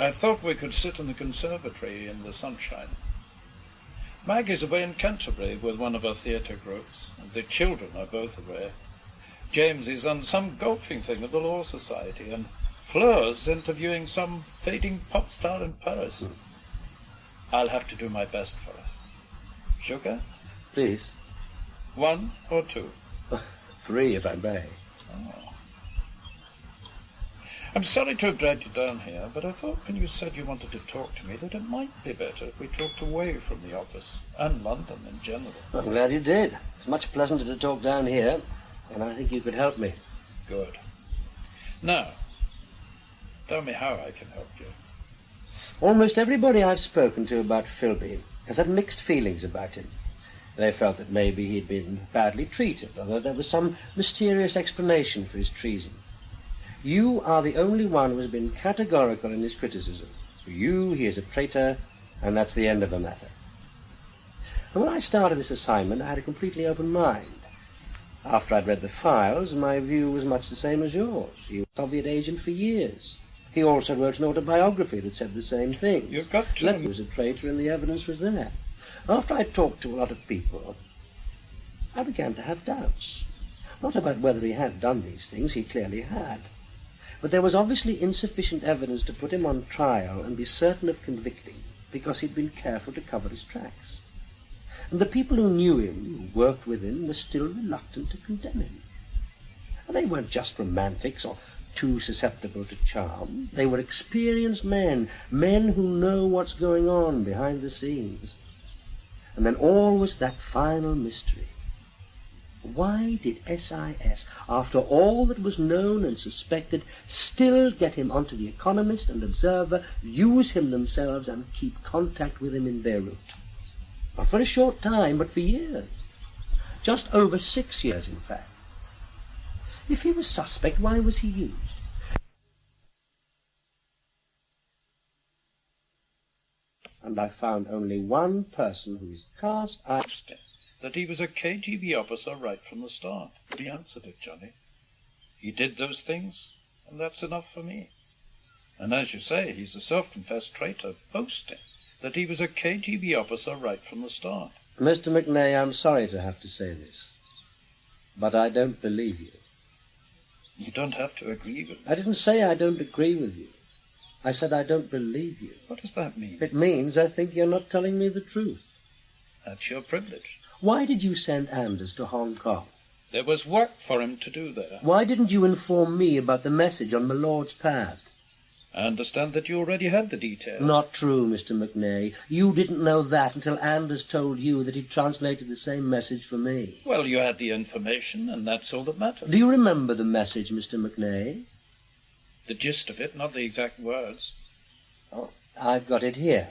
I thought we could sit in the conservatory in the sunshine. Maggie's away in Canterbury with one of her theatre groups, and the children are both away. James is on some golfing thing at the Law Society, and Fleur's interviewing some fading pop star in Paris. I'll have to do my best for us. Sugar? Please. 1 or 2? 3, if I may. Oh. I'm sorry to have dragged you down here, but I thought when you said you wanted to talk to me that it might be better if we talked away from the office, and London in general. I'm glad you did. It's much pleasanter to talk down here, and I think you could help me. Good. Now, tell me how I can help you. Almost everybody I've spoken to about Philby has had mixed feelings about him. They felt that maybe he'd been badly treated, or that there was some mysterious explanation for his treason. You are the only one who has been categorical in his criticism. For you, he is a traitor, and that's the end of the matter. And when I started this assignment, I had a completely open mind. After I'd read the files, my view was much the same as yours. He was a Soviet agent for years. He also wrote an autobiography that said the same thing. You've got to... He was a traitor, and the evidence was there. After I talked to a lot of people, I began to have doubts. Not about whether he had done these things, he clearly had. But there was obviously insufficient evidence to put him on trial and be certain of convicting, because he'd been careful to cover his tracks. And the people who knew him, who worked with him, were still reluctant to condemn him. And they weren't just romantics or too susceptible to charm. They were experienced men who know what's going on behind the scenes. And then all was that final mystery. Why did SIS, after all that was known and suspected, still get him onto The Economist and Observer, use him themselves, and keep contact with him in Beirut? Not for a short time, but for years. Just over 6 years, in fact. If he was suspect, why was he used? And I found only one person whose cast I... That he was a KGB officer right from the start. He answered it, Johnny. He did those things, and that's enough for me. And as you say, he's a self-confessed traitor, boasting that he was a KGB officer right from the start. Mr. McNay, I'm sorry to have to say this, but I don't believe you. You don't have to agree with me. I didn't say I don't agree with you. I said I don't believe you. What does that mean? It means I think you're not telling me the truth. That's your privilege. Why did you send Anders to Hong Kong? There was work for him to do there. Why didn't you inform me about the message on my Lord's pad? I understand that you already had the details. Not true, Mr. McNay. You didn't know that until Anders told you that he'd translated the same message for me. Well, you had the information, and that's all that matters. Do you remember the message, Mr. McNay? The gist of it, not the exact words. Oh, I've got it here.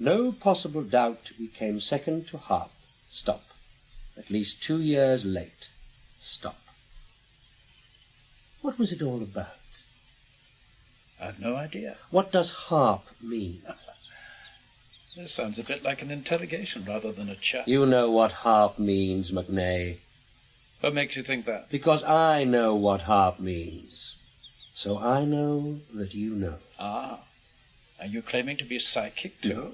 No possible doubt we came second to Harp. Stop. At least 2 years late. Stop. What was it all about? I've no idea. What does Harp mean? This sounds a bit like an interrogation rather than a chat. You know what Harp means, McNay. What makes you think that? Because I know what Harp means. So I know that you know. Ah. Are you claiming to be psychic too? No.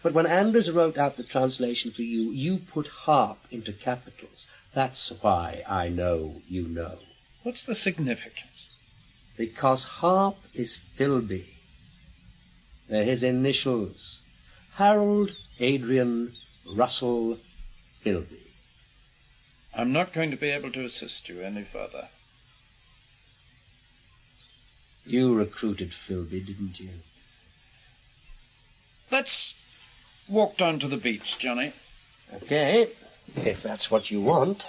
But when Anders wrote out the translation for you, you put Harp into capitals. That's why I know you know. What's the significance? Because Harp is Philby. They're his initials. Harold Adrian Russell Philby. I'm not going to be able to assist you any further. You recruited Philby, didn't you? Let's walk down to the beach, Johnny. Okay, if that's what you want.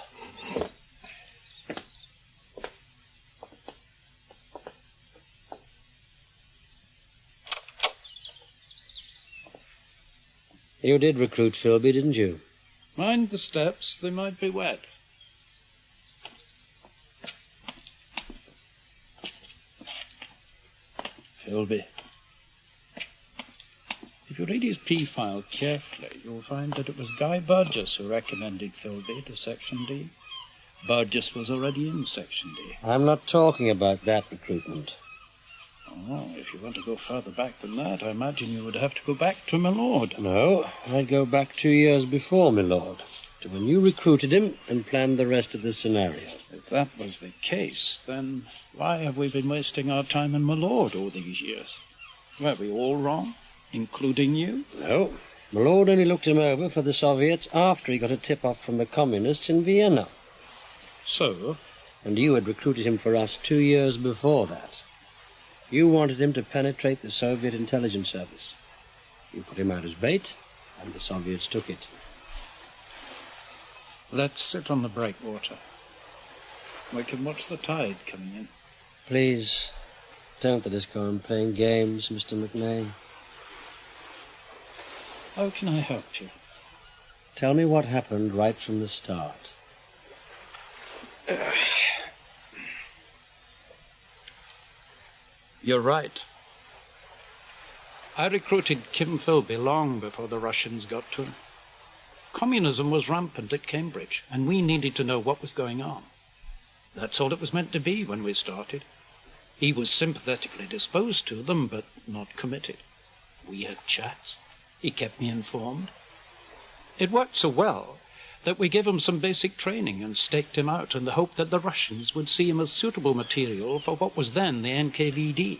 You did recruit Philby, didn't you? Mind the steps, they might be wet. Philby. If you read his P-file carefully, you'll find that it was Guy Burgess who recommended Philby to Section D. Burgess was already in Section D. I'm not talking about that recruitment. Oh, if you want to go further back than that, I imagine you would have to go back to my lord. No, I'd go back 2 years before, my lord, to when you recruited him and planned the rest of the scenario. If that was the case, then why have we been wasting our time in my lord all these years? Were we all wrong, including you? No, my lord only looked him over for the Soviets after he got a tip-off from the communists in Vienna. So? And you had recruited him for us 2 years before that. You wanted him to penetrate the Soviet intelligence service. You put him out as bait, and the Soviets took it. Let's sit on the breakwater. We can watch the tide coming in. Please, don't let us go on playing games, Mr. McNay. How can I help you? Tell me what happened right from the start. You're right. I recruited Kim Philby long before the Russians got to him. Communism was rampant at Cambridge, and we needed to know what was going on. That's all it was meant to be when we started. He was sympathetically disposed to them, but not committed. We had chats. He kept me informed. It worked so well that we gave him some basic training and staked him out in the hope that the Russians would see him as suitable material for what was then the NKVD.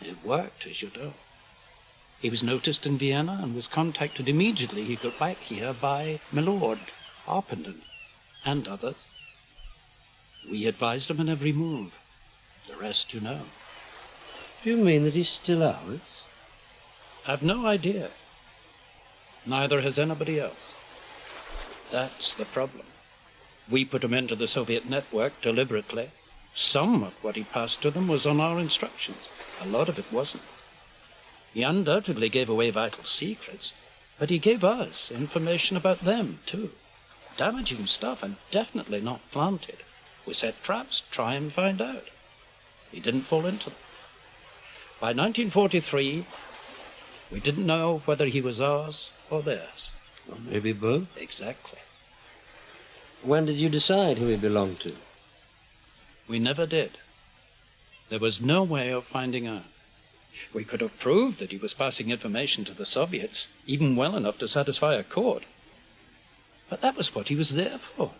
It worked, as you know. He was noticed in Vienna and was contacted immediately he got back here by my lord, Harpenden, and others. We advised him in every move. The rest you know. Do you mean that he's still ours? I've no idea. Neither has anybody else. That's the problem. We put him into the Soviet network deliberately. Some of what he passed to them was on our instructions. A lot of it wasn't. He undoubtedly gave away vital secrets, but he gave us information about them, too. Damaging stuff, and definitely not planted. We set traps to try and find out. He didn't fall into them. By 1943, we didn't know whether he was ours or theirs. Or maybe both. Exactly. When did you decide who he belonged to? We never did. There was no way of finding out. We could have proved that he was passing information to the Soviets, even well enough to satisfy a court. But that was what he was there for.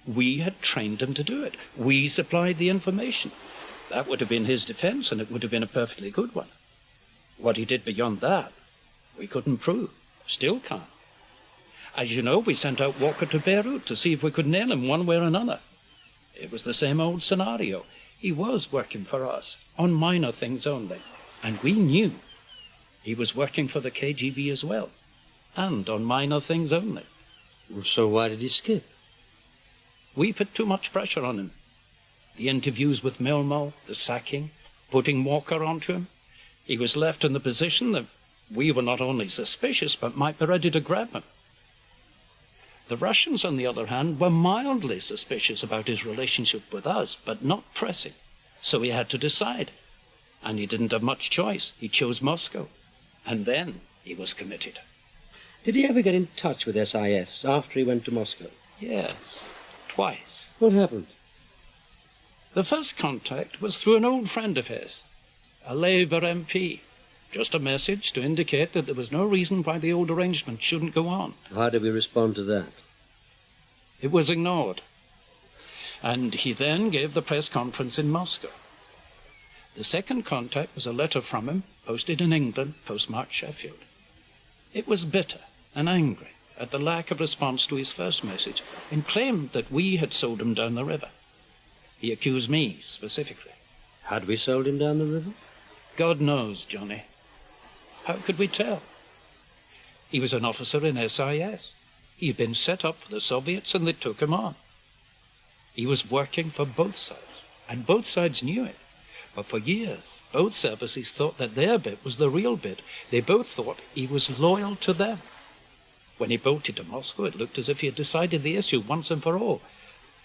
We had trained him to do it. We supplied the information. That would have been his defense, and it would have been a perfectly good one. What he did beyond that, we couldn't prove. Still can't. As you know, we sent out Walker to Beirut to see if we could nail him one way or another. It was the same old scenario. He was working for us, on minor things only. And we knew he was working for the KGB as well, and on minor things only. So why did he skip? We put too much pressure on him. The interviews with Milmo, the sacking, putting Walker onto him. He was left in the position that we were not only suspicious, but might be ready to grab him. The Russians, on the other hand, were mildly suspicious about his relationship with us, but not pressing. So he had to decide. And he didn't have much choice. He chose Moscow. And then he was committed. Did he ever get in touch with SIS after he went to Moscow? Yes, twice. What happened? The first contact was through an old friend of his, a Labour MP. Just a message to indicate that there was no reason why the old arrangement shouldn't go on. How did we respond to that? It was ignored. And he then gave the press conference in Moscow. The second contact was a letter from him, posted in England, postmarked Sheffield. It was bitter and angry at the lack of response to his first message, and claimed that we had sold him down the river. He accused me, specifically. Had we sold him down the river? God knows, Johnny. How could we tell? He was an officer in SIS. He had been set up for the Soviets, and they took him on. He was working for both sides, and both sides knew it. But for years, both services thought that their bit was the real bit. They both thought he was loyal to them. When he bolted to Moscow, it looked as if he had decided the issue once and for all.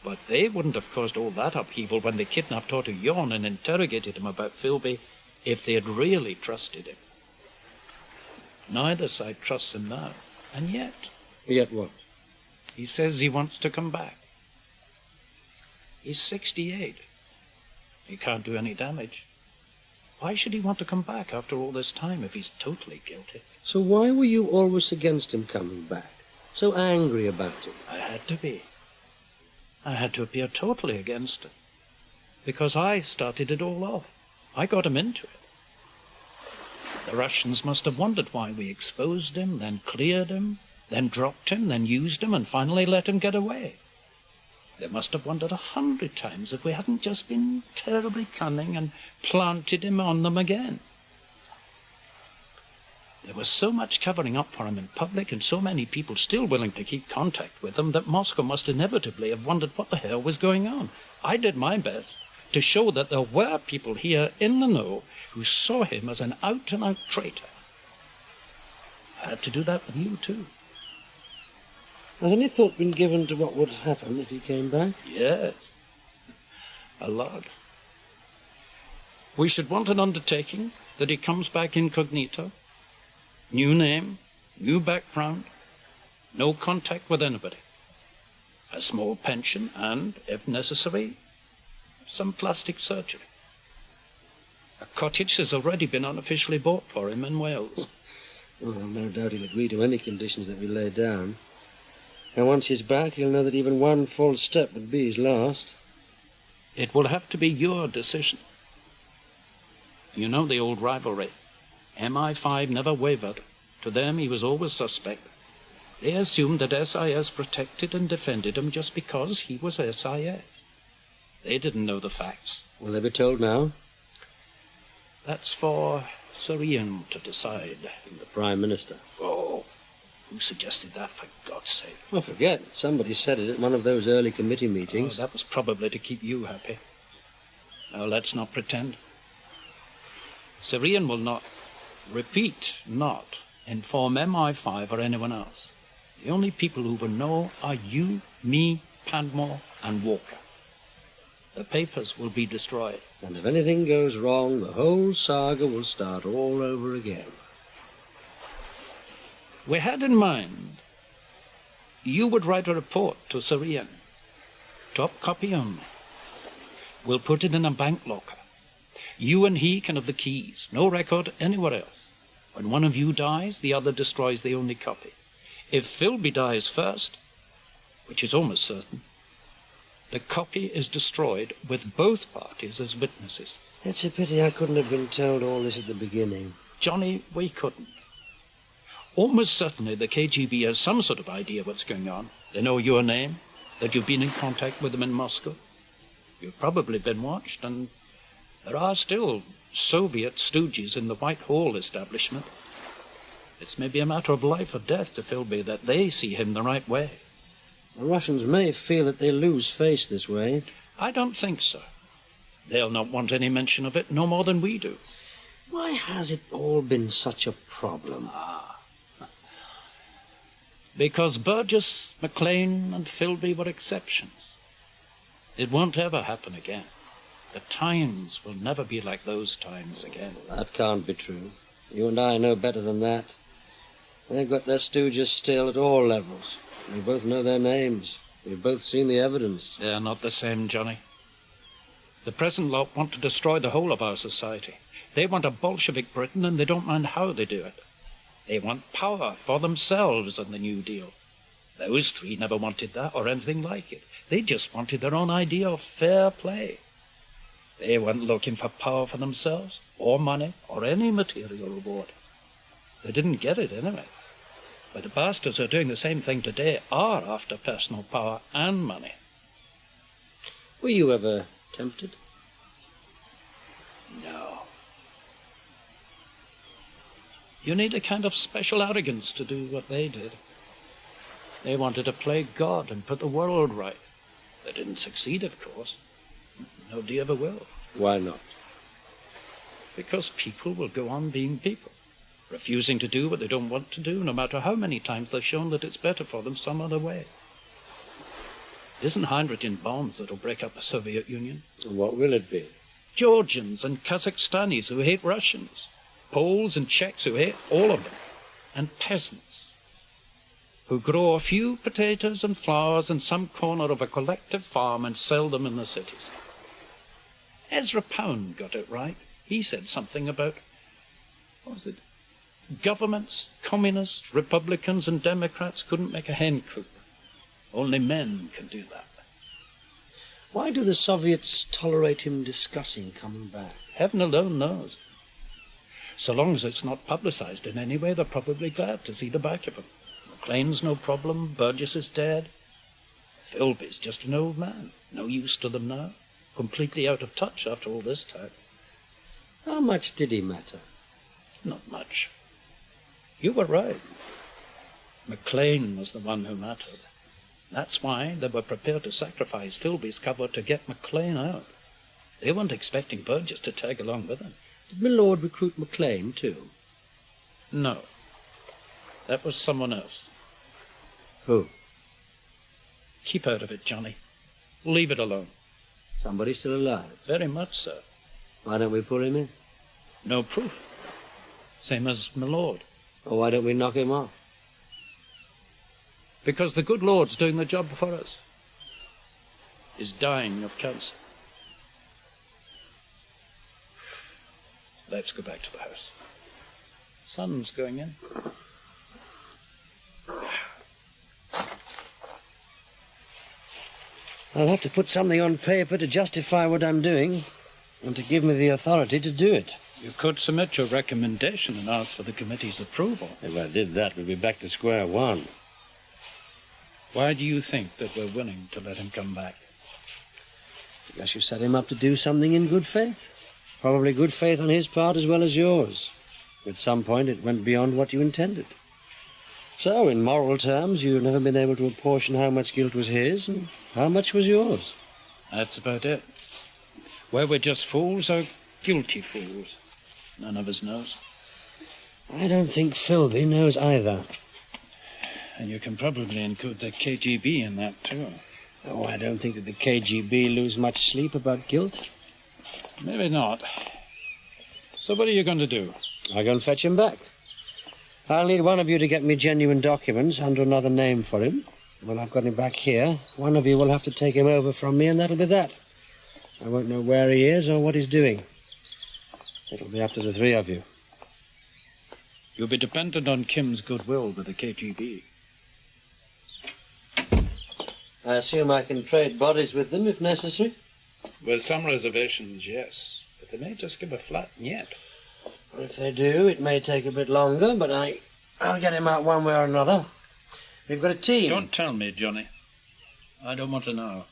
But they wouldn't have caused all that upheaval when they kidnapped Otto Yorn and interrogated him about Philby if they had really trusted him. Neither side trusts him now, and yet... Yet what? He says he wants to come back. He's 68. He can't do any damage. Why should he want to come back after all this time if he's totally guilty? So why were you always against him coming back? So angry about it? I had to be. I had to appear totally against it. Because I started it all off. I got him into it. The Russians must have wondered why we exposed him, then cleared him, then dropped him, then used him, and finally let him get away. They must have wondered 100 times if we hadn't just been terribly cunning and planted him on them again. There was so much covering up for him in public and so many people still willing to keep contact with him that Moscow must inevitably have wondered what the hell was going on. I did my best to show that there were people here in the know who saw him as an out-and-out traitor. I had to do that with you, too. Has any thought been given to what would happen if he came back? Yes, a lot. We should want an undertaking that he comes back incognito. New name, new background, no contact with anybody. A small pension and, if necessary, some plastic surgery. A cottage has already been unofficially bought for him in Wales. Well, no doubt he'll agree to any conditions that we lay down. And once he's back, he'll know that even one false step would be his last. It will have to be your decision. You know the old rivalry. MI5 never wavered. To them, he was always suspect. They assumed that SIS protected and defended him just because he was SIS. They didn't know the facts. Will they be told now? That's for Sir Ian to decide. The Prime Minister. Oh, who suggested that, for God's sake? Well, forget it. Somebody said it at one of those early committee meetings. Oh, that was probably to keep you happy. Now, let's not pretend. Sir Ian will not, repeat, not inform MI5 or anyone else. The only people who will know are you, me, Pandmore, and Walker. The papers will be destroyed. And if anything goes wrong, the whole saga will start all over again. We had in mind you would write a report to Sir Ian. Top copy only. We'll put it in a bank locker. You and he can have the keys. No record anywhere else. When one of you dies, the other destroys the only copy. If Philby dies first, which is almost certain, the copy is destroyed with both parties as witnesses. It's a pity I couldn't have been told all this at the beginning. Johnny, we couldn't. Almost certainly the KGB has some sort of idea what's going on. They know your name, that you've been in contact with them in Moscow. You've probably been watched, and there are still Soviet stooges in the Whitehall establishment. It's maybe a matter of life or death to Philby that they see him the right way. The Russians may feel that they lose face this way. I don't think so. They'll not want any mention of it, no more than we do. Why has it all been such a problem? Because Burgess, McLean, and Philby were exceptions. It won't ever happen again. The times will never be like those times again. That can't be true. You and I know better than that. They've got their stooges still at all levels. We both know their names. We've both seen the evidence. They're not the same, Johnny. The present lot want to destroy the whole of our society. They want a Bolshevik Britain, and they don't mind how they do it. They want power for themselves in the New Deal. Those three never wanted that or anything like it. They just wanted their own idea of fair play. They weren't looking for power for themselves, or money, or any material reward. They didn't get it anyway. But the bastards who are doing the same thing today are after personal power and money. Were you ever tempted? No. You need a kind of special arrogance to do what they did. They wanted to play God and put the world right. They didn't succeed, of course. Nobody ever will. Why not? Because people will go on being people, refusing to do what they don't want to do, no matter how many times they've shown that it's better for them some other way. It isn't hydrogen bombs that'll break up the Soviet Union. And what will it be? Georgians and Kazakhstanis who hate Russians, Poles and Czechs who hate all of them, and peasants who grow a few potatoes and flowers in some corner of a collective farm and sell them in the cities. Ezra Pound got it right. He said something about, what was it? Governments, communists, Republicans and Democrats couldn't make a hen coop. Only men can do that. Why do the Soviets tolerate him discussing coming back? Heaven alone knows. So long as it's not publicized in any way, they're probably glad to see the back of him. McLean's no problem, Burgess is dead. Philby's just an old man, no use to them now, completely out of touch after all this time. How much did he matter? Not much. You were right. McLean was the one who mattered. That's why they were prepared to sacrifice Philby's cover to get McLean out. They weren't expecting Burgess to tag along with him. Did my lord recruit McLean, too? No. That was someone else. Who? Keep out of it, Johnny. Leave it alone. Somebody still alive? Very much so. Why don't we pull him in? No proof. Same as my lord. Or why don't we knock him off? Because the good Lord's doing the job for us. He's dying of cancer. Let's go back to the house. Sun's going in. I'll have to put something on paper to justify what I'm doing and to give me the authority to do it. You could submit your recommendation and ask for the committee's approval. If I did that, we'd be back to square one. Why do you think that we're willing to let him come back? I guess you set him up to do something in good faith. Probably good faith on his part as well as yours. At some point it went beyond what you intended. So, in moral terms, you've never been able to apportion how much guilt was his and how much was yours. That's about it. Where we're just fools or guilty fools. None of us knows. I don't think Philby knows either. And you can probably include the KGB in that, too. Oh, I don't think that the KGB lose much sleep about guilt. Maybe not. So what are you going to do? I'll go and fetch him back. I'll need one of you to get me genuine documents under another name for him. When I've got him back here, one of you will have to take him over from me, and that'll be that. I won't know where he is or what he's doing. It'll be up to the three of you. You'll be dependent on Kim's goodwill with the KGB. I assume I can trade bodies with them if necessary? With some reservations, yes. But they may just give a flat niet. If they do, it may take a bit longer, but I'll get him out one way or another. We've got a team. Don't tell me, Johnny. I don't want to know.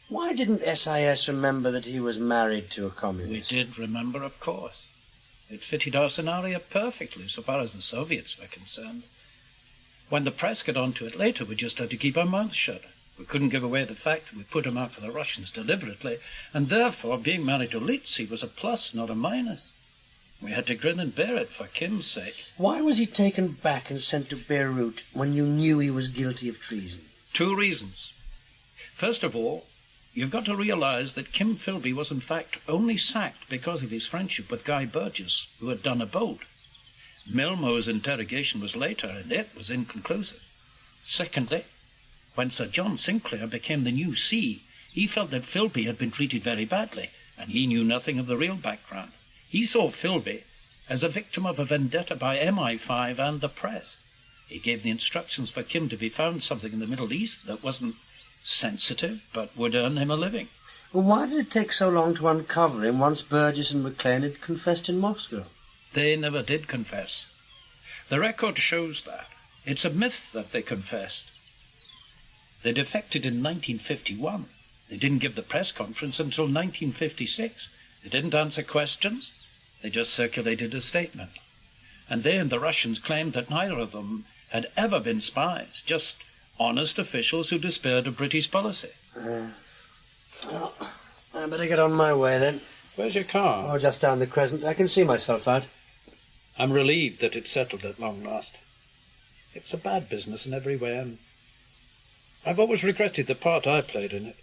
Why didn't SIS remember that he was married to a communist? We did remember, of course. It fitted our scenario perfectly, so far as the Soviets were concerned. When the press got onto it later, we just had to keep our mouths shut. We couldn't give away the fact that we put him out for the Russians deliberately, and therefore being married to Litzy was a plus, not a minus. We had to grin and bear it for Kim's sake. Why was he taken back and sent to Beirut when you knew he was guilty of treason? 2 reasons. First of all, you've got to realize that Kim Philby was in fact only sacked because of his friendship with Guy Burgess, who had done a boat. Milmo's interrogation was later, and it was inconclusive. Secondly, when Sir John Sinclair became the new C, he felt that Philby had been treated very badly, and he knew nothing of the real background. He saw Philby as a victim of a vendetta by MI5 and the press. He gave the instructions for Kim to be found something in the Middle East that wasn't sensitive, but would earn him a living. Well, why did it take so long to uncover him once Burgess and McLean had confessed in Moscow? They never did confess. The record shows that. It's a myth that they confessed. They defected in 1951. They didn't give the press conference until 1956. They didn't answer questions. They just circulated a statement. And they and the Russians claimed that neither of them had ever been spies, just honest officials who despaired of British policy. Well, I better get on my way then. Where's your car? Oh, just down the Crescent. I can see myself out. I'm relieved that it's settled at long last. It's a bad business in every way, and I've always regretted the part I played in it.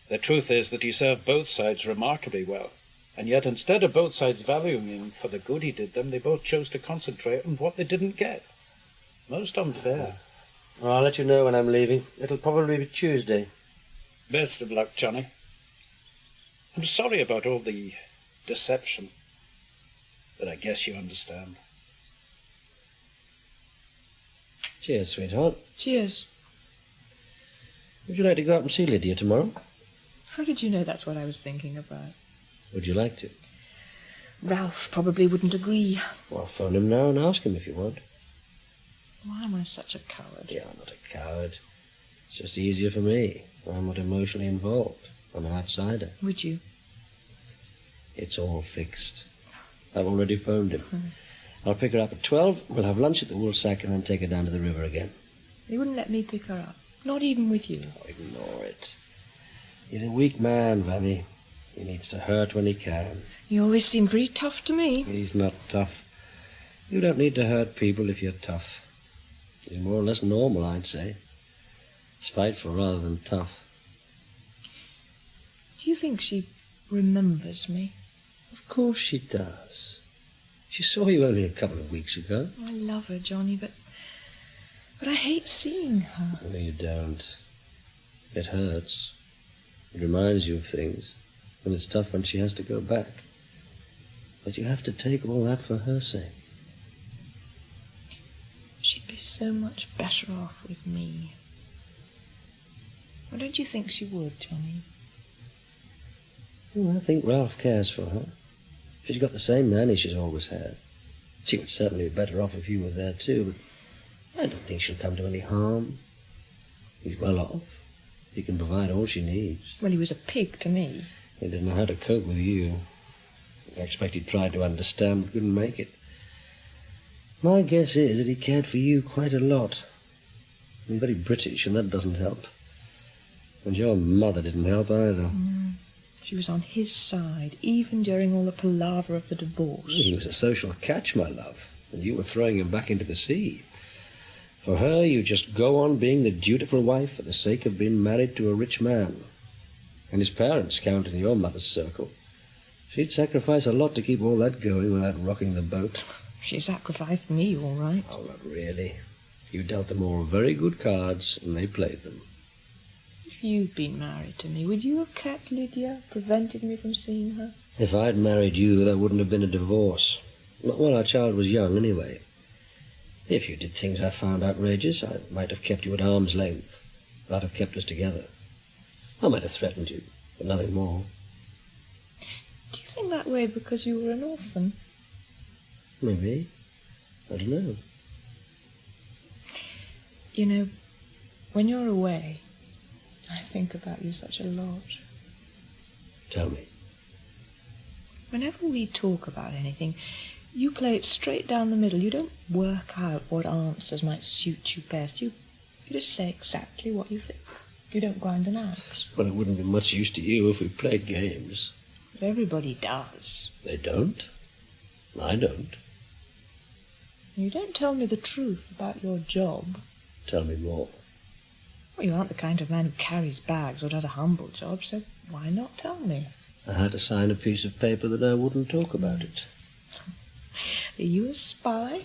The truth is that he served both sides remarkably well, and yet instead of both sides valuing him for the good he did them, they both chose to concentrate on what they didn't get. Most unfair. Well, I'll let you know when I'm leaving. It'll probably be Tuesday. Best of luck, Johnny. I'm sorry about all the deception, but I guess you understand. Cheers, sweetheart. Cheers. Would you like to go up and see Lydia tomorrow? How did you know that's what I was thinking about? Would you like to? Ralph probably wouldn't agree. Well, phone him now and ask him if you want. Why am I such a coward? Yeah, I'm not a coward. It's just easier for me. I'm not emotionally involved. I'm an outsider. Would you? It's all fixed. I've already phoned him. I'll pick her up at 12. We'll have lunch at the Woolsack and then take her down to the river again. He wouldn't let me pick her up. Not even with you. Oh, ignore it. He's a weak man, Vanny. He needs to hurt when he can. You always seem pretty tough to me. He's not tough. You don't need to hurt people if you're tough. He's more or less normal, I'd say. Spiteful rather than tough. Do you think she remembers me? Of course she does. She saw you only a couple of weeks ago. I love her, Johnny, but I hate seeing her. No, you don't. It hurts. It reminds you of things. And it's tough when she has to go back. But you have to take all that for her sake. She'd be so much better off with me. Why don't you think she would, Johnny? Well, I think Ralph cares for her. She's got the same nanny she's always had. She would certainly be better off if you were there too, but I don't think she'll come to any harm. He's well off. He can provide all she needs. Well, he was a pig to me. He didn't know how to cope with you. I expect he tried to understand but couldn't make it. My guess is that he cared for you quite a lot. I'm very British, and that doesn't help. And your mother didn't help either. She was on his side, even during all the palaver of the divorce. He was a social catch, my love, and you were throwing him back into the sea. For her, you just go on being the dutiful wife for the sake of being married to a rich man. And his parents count in your mother's circle. She'd sacrifice a lot to keep all that going without rocking the boat. She sacrificed me, all right. Oh, not really. You dealt them all very good cards, and they played them. If you'd been married to me, would you have kept Lydia, prevented me from seeing her? If I'd married you, there wouldn't have been a divorce. Well, our child was young anyway. If you did things I found outrageous, I might have kept you at arm's length. That'd have kept us together. I might have threatened you, but nothing more. Do you think that way because you were an orphan? Maybe. I don't know. You know, when you're away, I think about you such a lot. Tell me. Whenever we talk about anything, you play it straight down the middle. You don't work out what answers might suit you best. You just say exactly what you think. You don't grind an axe. Well, it wouldn't be much use to you if we played games. But everybody does. They don't. I don't. You don't tell me the truth about your job. Tell me more. Well, you aren't the kind of man who carries bags or does a humble job, so why not tell me? I had to sign a piece of paper that I wouldn't talk about it. Are you a spy?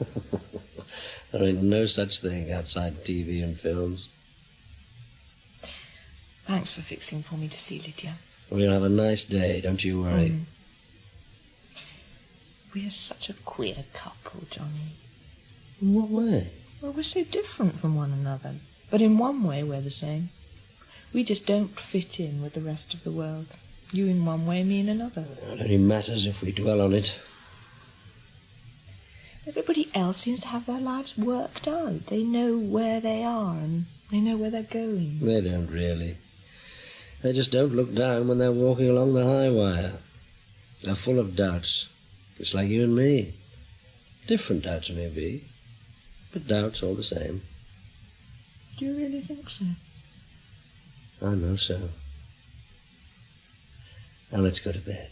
There ain't no such thing outside TV and films. Thanks for fixing for me to see Lydia. We'll have a nice day, don't you worry. We're such a queer couple, Johnny. In what way? Well, we're so different from one another. But in one way, we're the same. We just don't fit in with the rest of the world. You in one way, me in another. It only matters if we dwell on it. Everybody else seems to have their lives worked out. They know where they are and they know where they're going. They don't really. They just don't look down when they're walking along the high wire. They're full of doubts, just like you and me. Different doubts, maybe, but doubts all the same. Do you really think so? I know so. Now let's go to bed.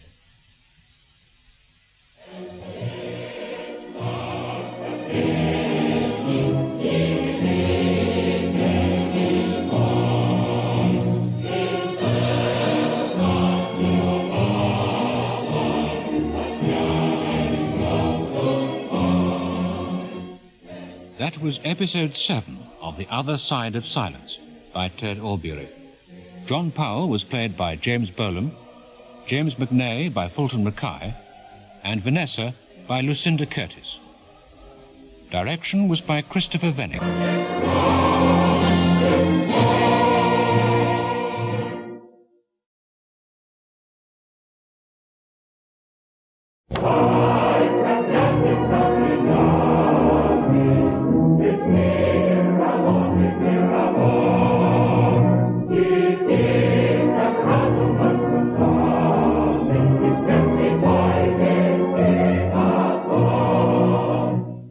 That was episode 7 of The Other Side of Silence by Ted Allbeury. John Powell was played by James Bolam, James McNay by Fulton Mackay, and Vanessa by Lucinda Curtis. Direction was by Christopher Venning.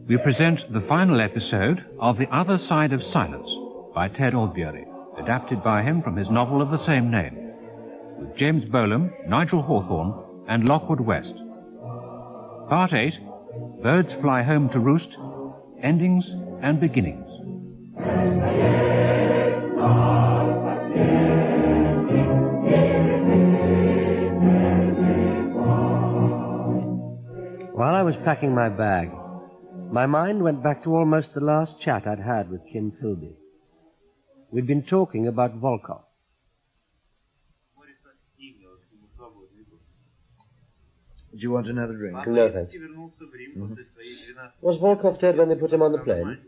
We present the final episode of The Other Side of Silence by Ted Allbeury, adapted by him from his novel of the same name, with James Bolam, Nigel Hawthorne, and Lockwood West. Part 8, Birds Fly Home to Roost, Endings and Beginnings. While I was packing my bag, my mind went back to almost the last chat I'd had with Kim Philby. We'd been talking about Volkov. Do you want another drink? No, thanks. Mm-hmm. Was Volkov dead when they put him on the plane?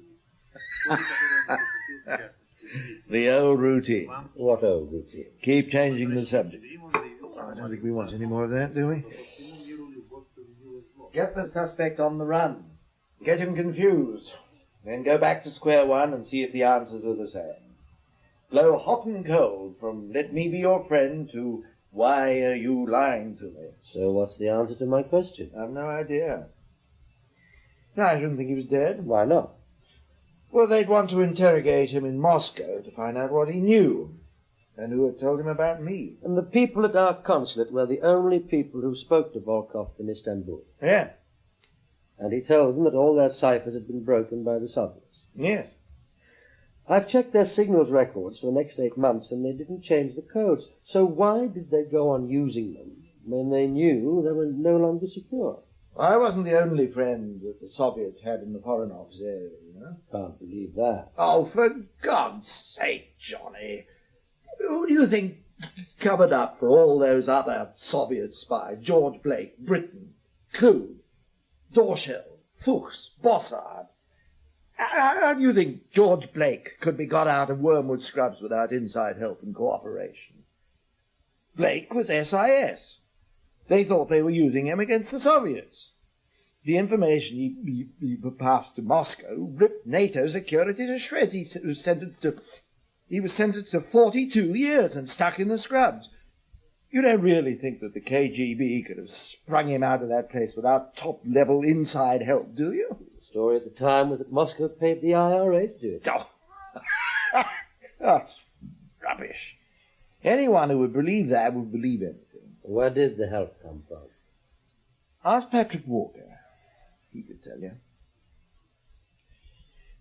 The old routine. What old routine? Keep changing the subject. I don't think we want any more of that, do we? Get the suspect on the run. Get him confused. Then go back to square one and see if the answers are the same. Blow hot and cold from "let me be your friend" to "why are you lying to me?" So what's the answer to my question? I've no idea. No, I shouldn't think he was dead. Why not? Well, they'd want to interrogate him in Moscow to find out what he knew and who had told him about me. And the people at our consulate were the only people who spoke to Volkov in Istanbul. Yeah. And he told them that all their ciphers had been broken by the Soviets. Yes. I've checked their signals records for the next 8 months, and they didn't change the codes. So why did they go on using them when they knew they were no longer secure? I wasn't the only friend that the Soviets had in the Foreign Office area, you know. Can't believe that. Oh, for God's sake, Johnny. Who do you think covered up for all those other Soviet spies? George Blake, Britain, Clue, Dorschel, Fuchs, Bossard. How do you think George Blake could be got out of Wormwood Scrubs without inside help and cooperation? Blake was SIS. They thought they were using him against the Soviets. The information he passed to Moscow ripped NATO security to shreds. He was sentenced to 42 years and stuck in the scrubs. You don't really think that the KGB could have sprung him out of that place without top-level inside help, do you? The story at the time was that Moscow paid the IRA to do it. Oh, that's rubbish. Anyone who would believe that would believe anything. Where did the help come from? Ask Patrick Walker. He could tell you.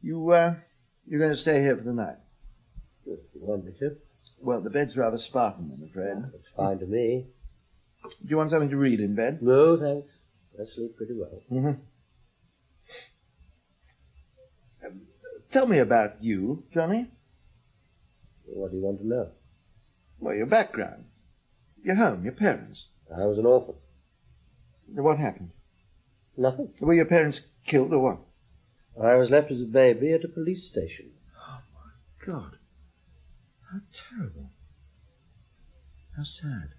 You're going to stay here for the night? If you want me to. Well, the bed's rather spartan, I'm afraid. It's fine to me. Do you want something to read in bed? No, thanks. I sleep pretty well. Mm-hmm. Tell me about you, Johnny. What do you want to know? Well, your background. Your home, your parents. I was an orphan. What happened? Nothing. Were your parents killed or what? I was left as a baby at a police station. Oh, my God. How terrible. How sad.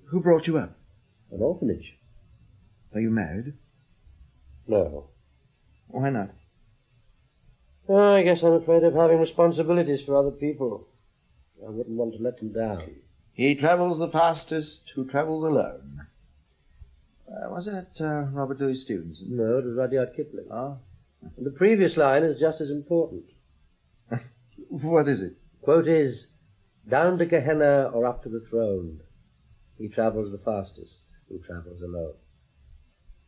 Who brought you up? An orphanage. Are you married? No. Why not? I guess I'm afraid of having responsibilities for other people. I wouldn't want to let them down. He travels the fastest who travels alone. Was that Robert Louis Stevenson? No, it was Rudyard Kipling. Oh. And the previous line is just as important. What is it? Quote is, "Down to Gehenna or up to the throne. He travels the fastest who travels alone."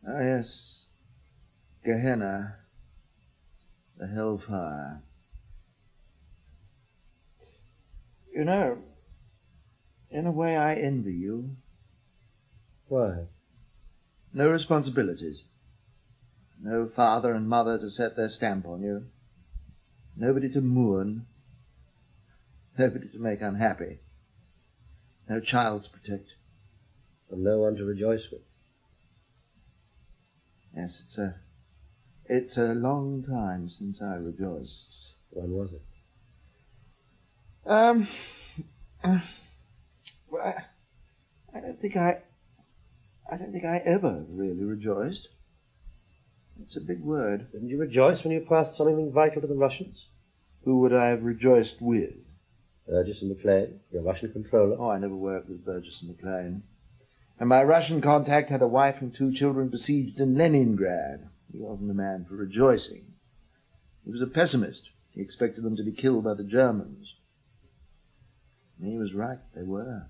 Ah, yes. Gehenna. The hellfire. You know, in a way I envy you. Why? No responsibilities. No father and mother to set their stamp on you. Nobody to mourn. Nobody to make unhappy. No child to protect. And no one to rejoice with. Yes, it's a long time since I rejoiced. When was it? Well, I don't think I ever really rejoiced. It's a big word. Didn't you rejoice when you passed something vital to the Russians? Who would I have rejoiced with? Burgess and McLean, your Russian controller. Oh, I never worked with Burgess and McLean. And my Russian contact had a wife and 2 children besieged in Leningrad. He wasn't a man for rejoicing. He was a pessimist. He expected them to be killed by the Germans. And he was right, they were.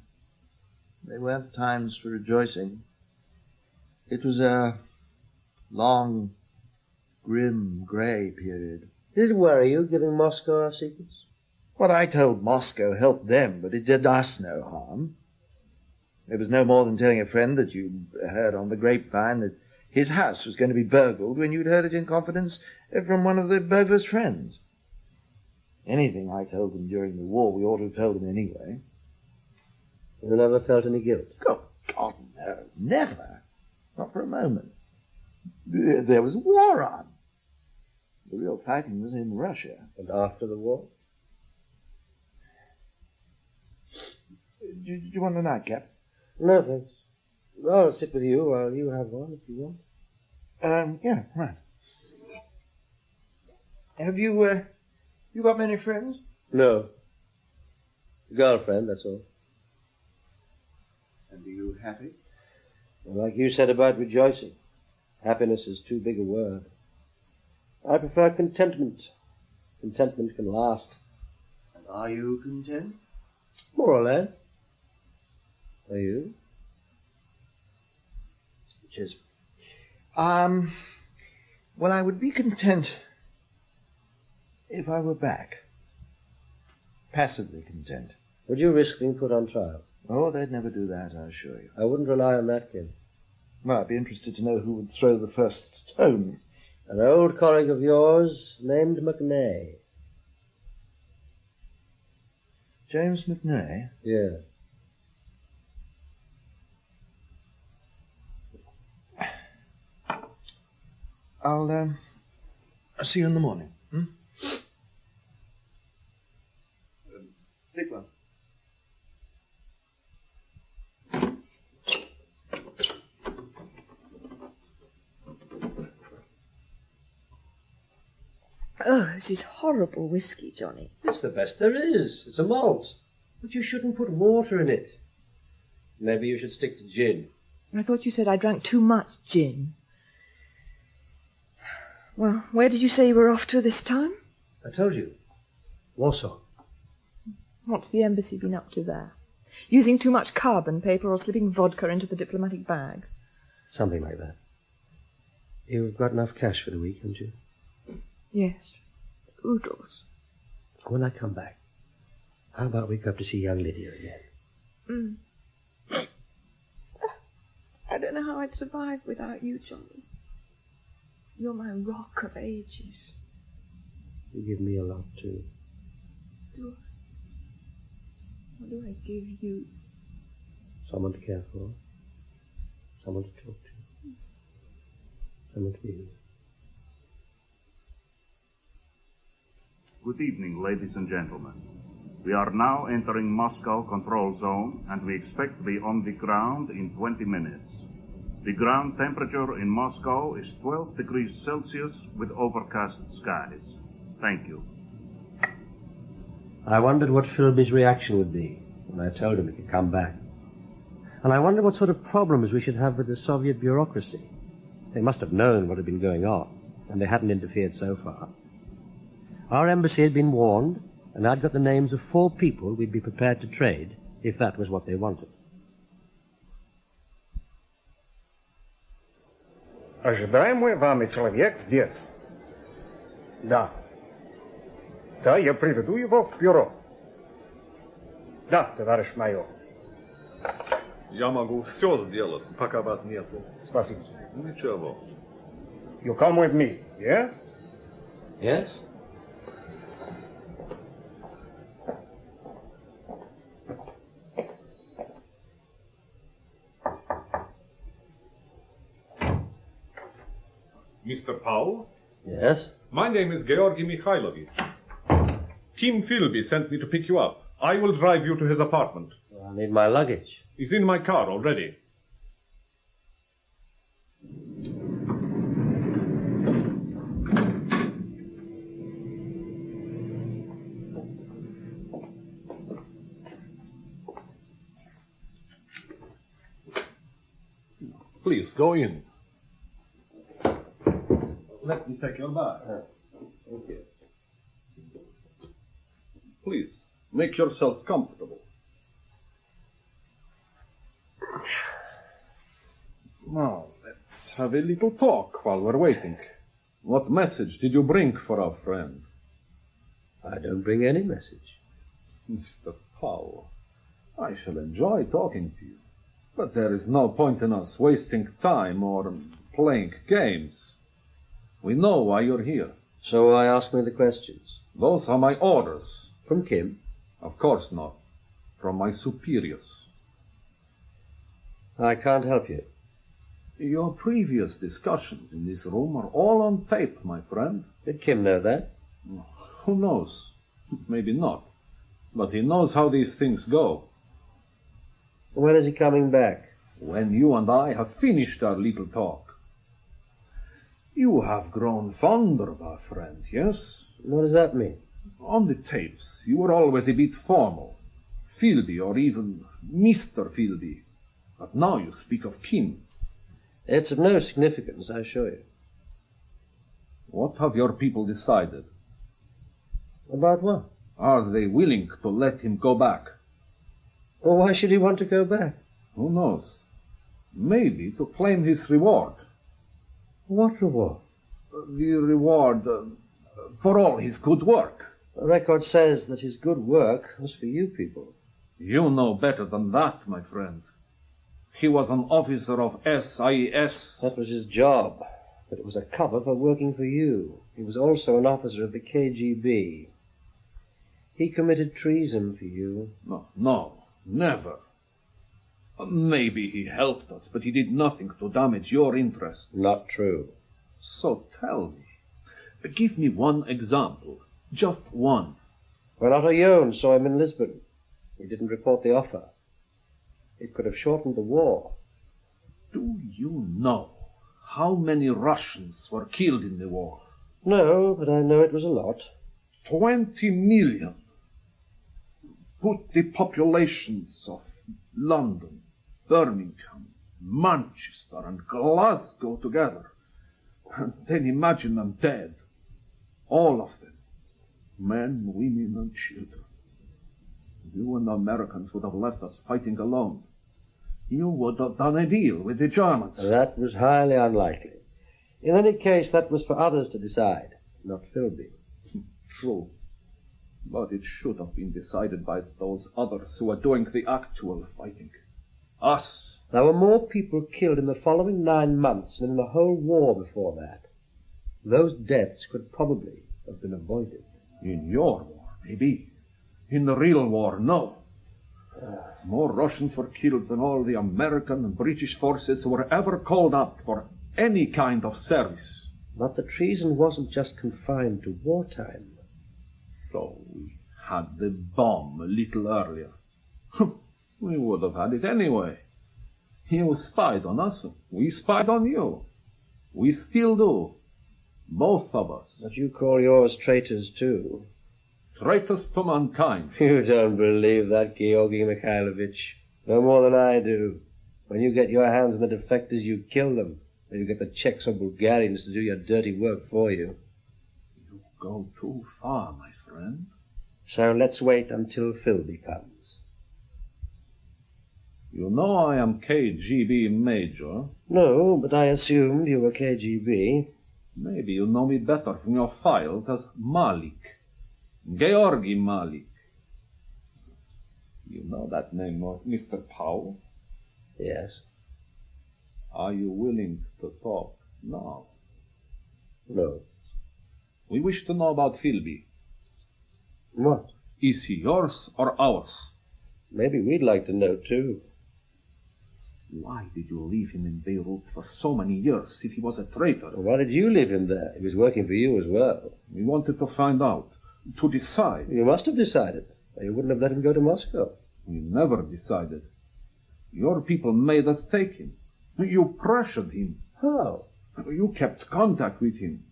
They weren't times for rejoicing. It was a long, grim, grey period. Did it worry you, giving Moscow our secrets? What I told Moscow helped them, but it did us no harm. It was no more than telling a friend that you'd heard on the grapevine that his house was going to be burgled when you'd heard it in confidence from one of the burglar's friends. Anything I told them during the war, we ought to have told them anyway. You never felt any guilt? Oh, God, no, never. Not for a moment. There was a war on. The real fighting was in Russia. And after the war? Do you want a nightcap? No, thanks. I'll sit with you while you have one, if you want. Yeah, right. Have you got many friends? No. A girlfriend, that's all. And are you happy? Well, like you said about rejoicing, happiness is too big a word. I prefer contentment. Contentment can last. And are you content? More or less. Are you? Which is, well, I would be content if I were back. Passively content. Would you risk being put on trial? Oh, they'd never do that, I assure you. I wouldn't rely on that, kid. Well, I'd be interested to know who would throw the first stone. An old colleague of yours named McNay. James McNay? Yeah. I'll see you in the morning. Sleep well. Oh, this is horrible whiskey, Johnny. It's the best there is. It's a malt. But you shouldn't put water in it. Maybe you should stick to gin. I thought you said I drank too much gin. Well, where did you say you were off to this time? I told you. Warsaw. What's the embassy been up to there? Using too much carbon paper or slipping vodka into the diplomatic bag? Something like that. You've got enough cash for the week, haven't you? Yes. Oodles. When I come back, how about we go up to see young Lydia again? I don't know how I'd survive without you, Johnny. You're my rock of ages. You give me a lot, too. Do I? What do I give you? Someone to care for. Someone to talk to. Someone to be with. Good evening, ladies and gentlemen. We are now entering Moscow Control Zone, and we expect to be on the ground in 20 minutes. The ground temperature in Moscow is 12 degrees Celsius with overcast skies. Thank you. I wondered what Philby's reaction would be when I told him he could come back. And I wondered what sort of problems we should have with the Soviet bureaucracy. They must have known what had been going on, and they hadn't interfered so far. Our embassy had been warned, and I'd got the names of 4 people we'd be prepared to trade if that was what they wanted. Ожидаемый вами человек здесь. Да. Да, я приведу его в бюро. Да, товарищ майор. Я могу все сделать, пока вас нету. Спасибо. Ничего. You come with me, yes? Yes? Mr. Powell? Yes? My name is Georgi Mikhailovich. Kim Philby sent me to pick you up. I will drive you to his apartment. I need my luggage. He's in my car already. Please, go in. Let me take your bag. Thank you. Please, make yourself comfortable. Now, let's have a little talk while we're waiting. What message did you bring for our friend? I don't bring any message. Mr. Powell, I shall enjoy talking to you, but there is no point in us wasting time or playing games. We know why you're here. So why ask me the questions? Those are my orders. From Kim? Of course not. From my superiors. I can't help you. Your previous discussions in this room are all on tape, my friend. Did Kim know that? Who knows? Maybe not. But he knows how these things go. When is he coming back? When you and I have finished our little talk. You have grown fonder of our friend, yes? What does that mean? On the tapes, you were always a bit formal. Philby, or even Mr. Philby. But now you speak of Kim. It's of no significance, I assure you. What have your people decided? About what? Are they willing to let him go back? Well, why should he want to go back? Who knows? Maybe to claim his reward. What reward? The reward for all his good work. The record says that his good work was for you people. You know better than that, my friend. He was an officer of SIS. That was his job, but it was a cover for working for you. He was also an officer of the KGB. He committed treason for you. No, never. Maybe he helped us, but he did nothing to damage your interests. Not true. So tell me, give me one example, just one. When Otto Jon saw him in Lisbon, he didn't report the offer. It could have shortened the war. Do you know how many Russians were killed in the war? No, but I know it was a lot. 20 million. Put the populations of London, Birmingham, Manchester, and Glasgow together, and then imagine them dead. All of them. Men, women, and children. You and the Americans would have left us fighting alone. You would have done a deal with the Germans. That was highly unlikely. In any case, that was for others to decide, not Philby. True. But it should have been decided by those others who are doing the actual fighting. Us. There were more people killed in the following 9 months than in the whole war before that. Those deaths could probably have been avoided. In your war, maybe. In the real war, no. More Russians were killed than all the American and British forces who were ever called up for any kind of service. But the treason wasn't just confined to wartime. So we had the bomb a little earlier. We would have had it anyway. You spied on us, we spied on you. We still do. Both of us. But you call yours traitors too. Traitors to mankind. You don't believe that, Georgi Mikhailovich. No more than I do. When you get your hands on the defectors, you kill them. Or you get the Czechs or Bulgarians to do your dirty work for you. You go too far, my friend. So let's wait until Philby comes. You know I am KGB Major. No, but I assumed you were KGB. Maybe you know me better from your files as Malik. Georgi Malik. You know that name, Mr. Powell? Yes. Are you willing to talk now? No. We wish to know about Philby. What? Is he yours or ours? Maybe we'd like to know, too. Why did you leave him in Beirut for so many years if he was a traitor? Why did you leave him there? He was working for you as well. We wanted to find out, to decide. You must have decided, or you wouldn't have let him go to Moscow. We never decided. Your people made us take him. You pressured him. How? You kept contact with him.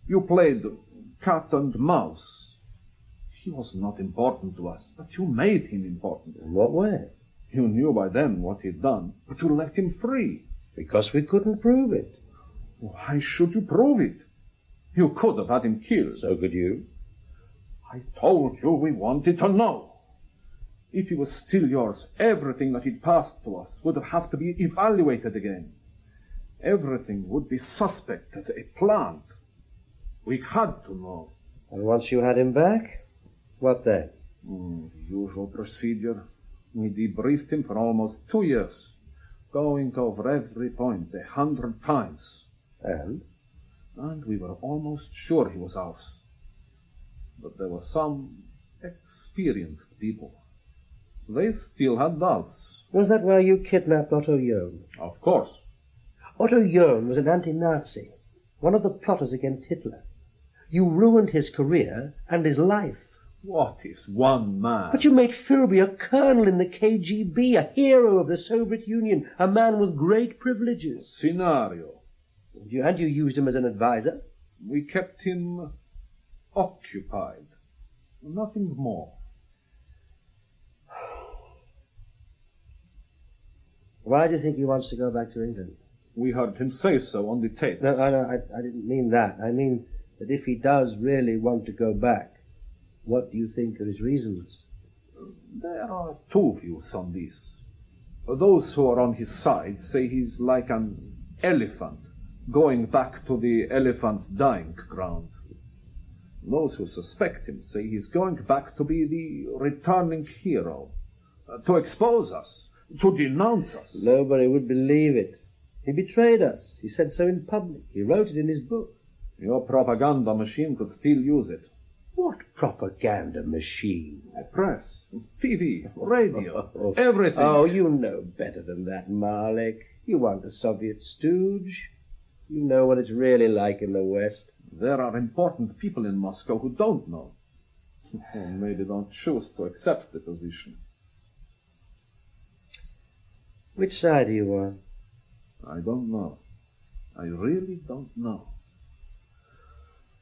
You played cat and mouse. He was not important to us, but you made him important. In what way? You knew by then what he'd done, but you left him free. Because we couldn't prove it. Why should you prove it? You could have had him killed. So could you. I told you we wanted to know. If he was still yours, everything that he'd passed to us would have to be evaluated again. Everything would be suspect as a plant. We had to know. And once you had him back, what then? The usual procedure. We debriefed him for almost 2 years, going over every point 100 times. And? And we were almost sure he was ours. But there were some experienced people. They still had doubts. Was that why you kidnapped Otto Jörn? Of course. Otto Jörn was an anti-Nazi, one of the plotters against Hitler. You ruined his career and his life. What is one man? But you made Philby a colonel in the KGB, a hero of the Soviet Union, a man with great privileges. Scenario. And you used him as an advisor? We kept him occupied. Nothing more. Why do you think he wants to go back to England? We heard him say so on the tapes. No, I didn't mean that. I mean that if he does really want to go back, what do you think are his reasons? There are two views on this. Those who are on his side say he's like an elephant, going back to the elephant's dying ground. Those who suspect him say he's going back to be the returning hero, to expose us, to denounce us. Nobody would believe it. He betrayed us. He said so in public. He wrote it in his book. Your propaganda machine could still use it. What propaganda machine? Press, TV, radio, everything. Oh, you know better than that, Malik. You aren't a Soviet stooge. You know what it's really like in the West. There are important people in Moscow who don't know. And maybe don't choose to accept the position. Which side are you on? I don't know. I really don't know.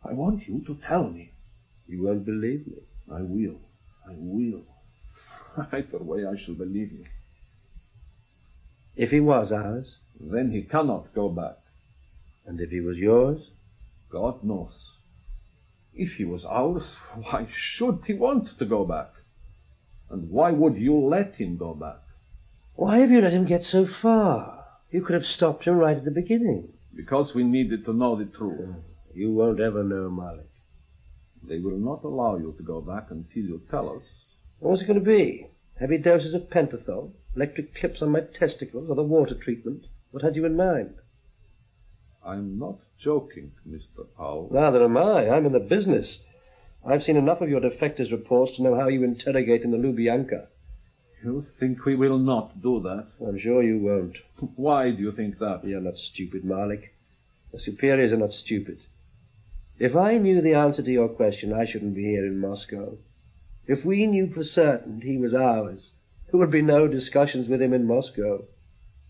I want you to tell me. You won't believe me. I will. I will. Either way, I shall believe you. If he was ours? Then he cannot go back. And if he was yours? God knows. If he was ours, why should he want to go back? And why would you let him go back? Why have you let him get so far? You could have stopped him right at the beginning. Because we needed to know the truth. You won't ever know, Malik. They will not allow you to go back until you tell us. What's it going to be? Heavy doses of pentothal? Electric clips on my testicles? Or the water treatment? What had you in mind? I'm not joking, Mr. Powell. Neither am I. I'm in the business. I've seen enough of your defectors' reports to know how you interrogate in the Lubyanka. You think we will not do that? I'm sure you won't. Why do you think that? You're not stupid, Malik. The superiors are not stupid. If I knew the answer to your question, I shouldn't be here in Moscow. If we knew for certain he was ours, there would be no discussions with him in Moscow.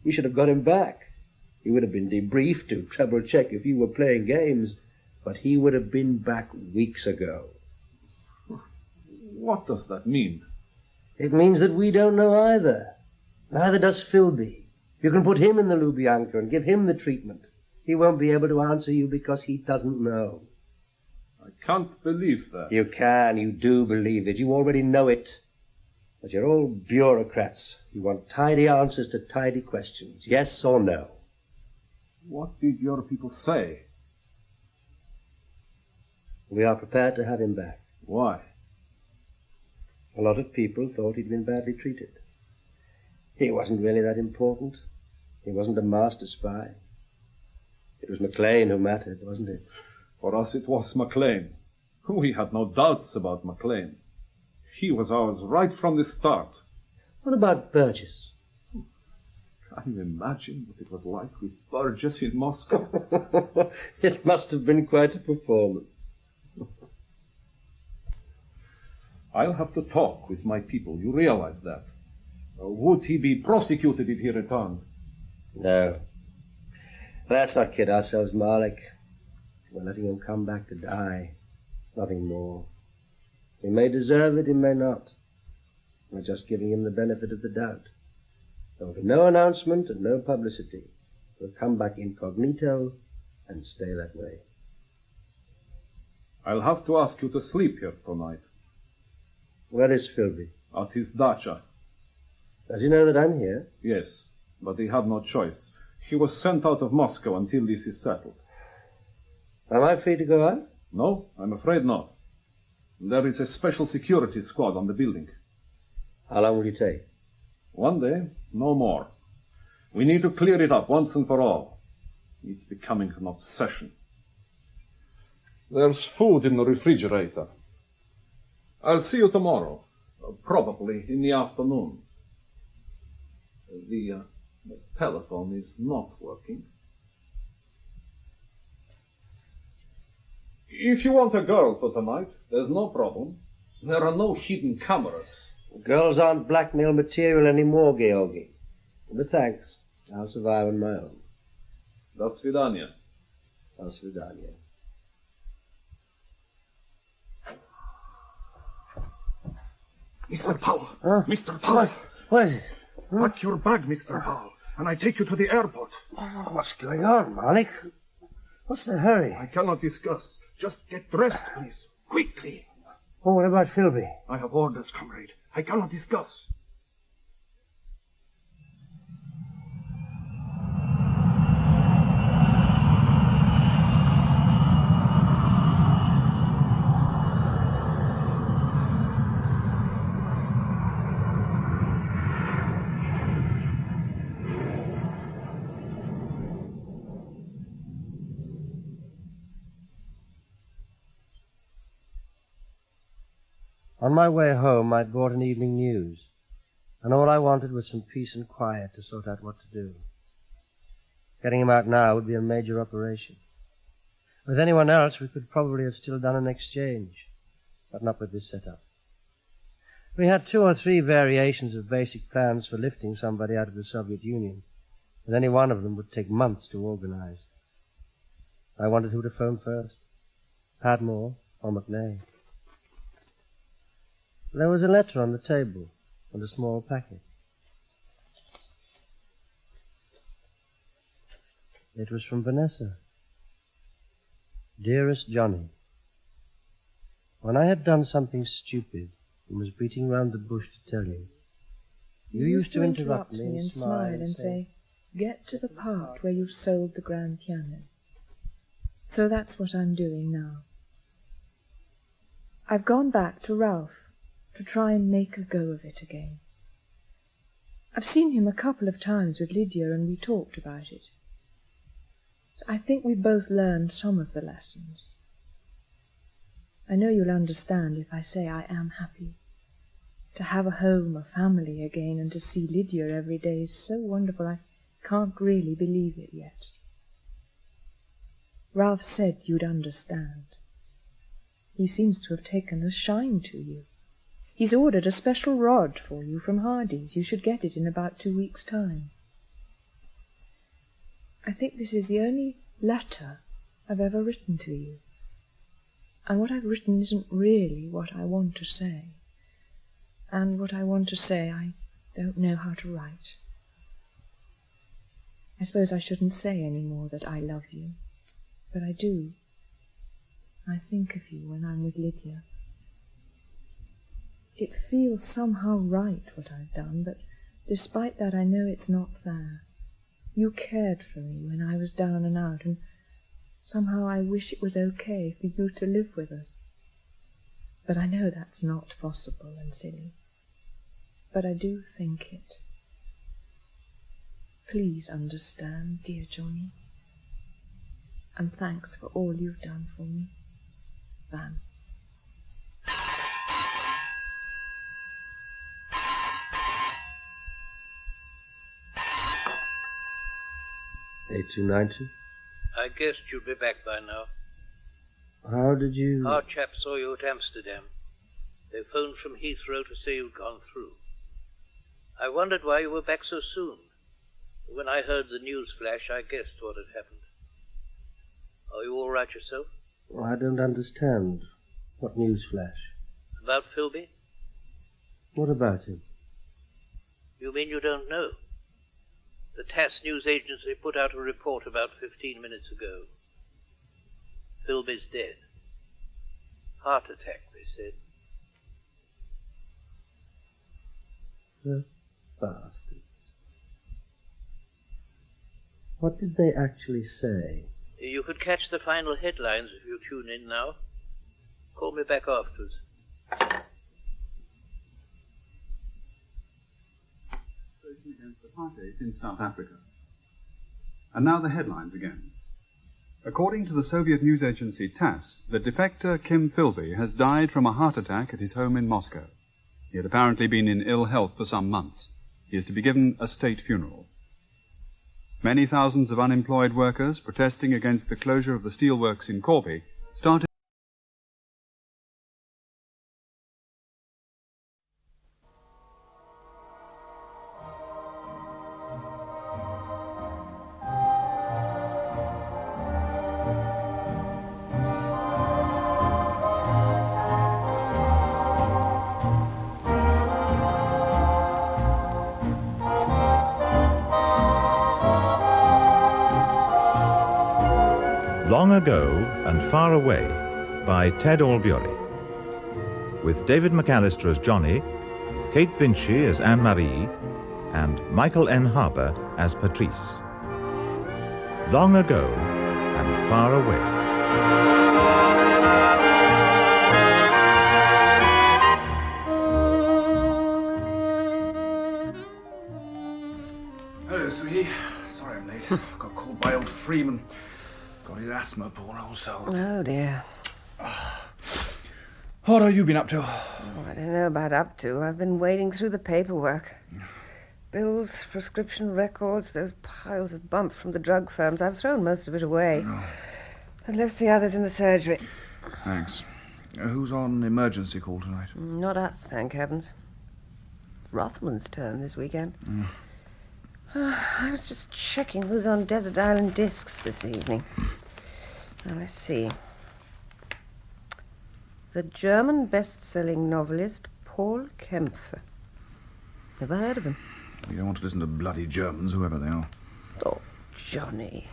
We should have got him back. He would have been debriefed to treble check if you were playing games, but he would have been back weeks ago. What does that mean? It means that we don't know either. Neither does Philby. You can put him in the Lubyanka and give him the treatment. He won't be able to answer you because he doesn't know. I can't believe that. You can. You do believe it. You already know it. But you're all bureaucrats. You want tidy answers to tidy questions. Yes or no? What did your people say? We are prepared to have him back. Why? A lot of people thought he'd been badly treated. He wasn't really that important. He wasn't a master spy. It was McLean who mattered, wasn't it? For us it was MacLean. We had no doubts about MacLean. He was ours right from the start. What about Burgess? Can you imagine what it was like with Burgess in Moscow? It must have been quite a performance. I'll have to talk with my people. You realize that? Would he be prosecuted if he returned? No. Let's not kid ourselves, Malik. We're letting him come back to die. Nothing more. He may deserve it, he may not. We're just giving him the benefit of the doubt. There will be no announcement and no publicity. We'll come back incognito and stay that way. I'll have to ask you to sleep here tonight. Where is Philby? At his dacha. Does he know that I'm here? Yes, but he had no choice. He was sent out of Moscow until this is settled. Am I free to go out? No, I'm afraid not. There is a special security squad on the building. How long will you take? 1 day, no more. We need to clear it up once and for all. It's becoming an obsession. There's food in the refrigerator. I'll see you tomorrow, probably in the afternoon. The telephone is not working. If you want a girl for tonight, there's no problem. There are no hidden cameras. Girls aren't blackmail material anymore, Georgi. But thanks. I'll survive on my own. До свидания. До свидания. Mr. Powell! Huh? Mr. Powell! What is it? Pack your bag, Mr. Powell, and I take you to the airport. Oh, what's going on, Malik? What's the hurry? I cannot discuss. Just get dressed, please. Quickly. Oh, what about Philby? I have orders, comrade. I cannot discuss. On my way home, I'd bought an evening news, and all I wanted was some peace and quiet to sort out what to do. Getting him out now would be a major operation. With anyone else, we could probably have still done an exchange, but not with this setup. We had 2 or 3 variations of basic plans for lifting somebody out of the Soviet Union, and any one of them would take months to organize. I wondered who to phone first, Padmore or McNay. There was a letter on the table and a small packet. It was from Vanessa. Dearest Johnny, when I had done something stupid and was beating round the bush to tell you, you used to interrupt me and smile and say, "Get to the part where you've sold the grand piano." So that's what I'm doing now. I've gone back to Ralph to try and make a go of it again. I've seen him a couple of times with Lydia, and we talked about it. I think we both learned some of the lessons. I know you'll understand if I say I am happy. To have a home, a family again, and to see Lydia every day is so wonderful I can't really believe it yet. Ralph said you'd understand. He seems to have taken a shine to you. He's ordered a special rod for you from Hardy's. You should get it in about 2 weeks' time. I think this is the only letter I've ever written to you. And what I've written isn't really what I want to say. And what I want to say I don't know how to write. I suppose I shouldn't say any more that I love you. But I do. I think of you when I'm with Lydia. It feels somehow right what I've done, but despite that I know it's not fair. You cared for me when I was down and out, and somehow I wish it was okay for you to live with us. But I know that's not possible and silly. But I do think it. Please understand, dear Johnny. And thanks for all you've done for me, Van. A290? I guessed you'd be back by now. How did you... Our chap saw you at Amsterdam. They phoned from Heathrow to say you'd gone through. I wondered why you were back so soon. When I heard the news flash, I guessed what had happened. Are you all right yourself? Oh, I don't understand. What news flash? About Philby? What about him? You mean you don't know? The TASS news agency put out a report about 15 minutes ago. Philby's dead. Heart attack, they said. The bastards. What did they actually say? You could catch the final headlines if you tune in now. Call me back afterwards. Against apartheid in South Africa. And now the headlines again. According to the Soviet news agency TASS, the defector Kim Philby has died from a heart attack at his home in Moscow. He had apparently been in ill health for some months. He is to be given a state funeral. Many thousands of unemployed workers protesting against the closure of the steelworks in Corby started. Long Ago and Far Away by Ted Allbeury. With David McAllister as Johnny, Kate Binchy as Anne-Marie, and Michael N. Harper as Patrice. Long Ago and Far Away. Hello, sweetie. Sorry I'm late. Got called by old Freeman. Got his asthma, poor old soul. Oh, dear. What have you been up to? Oh, I don't know about up to. I've been wading through the paperwork. Bills, prescription records, those piles of bump from the drug firms. I've thrown most of it away. Oh. And left the others in the surgery. Thanks. Who's on emergency call tonight? Not us, thank heavens. Rothman's turn this weekend. I was just checking who's on Desert Island Discs this evening. Now, let's see. The German best-selling novelist Paul Kempfer. Never heard of him. You don't want to listen to bloody Germans, whoever they are. Oh, Johnny.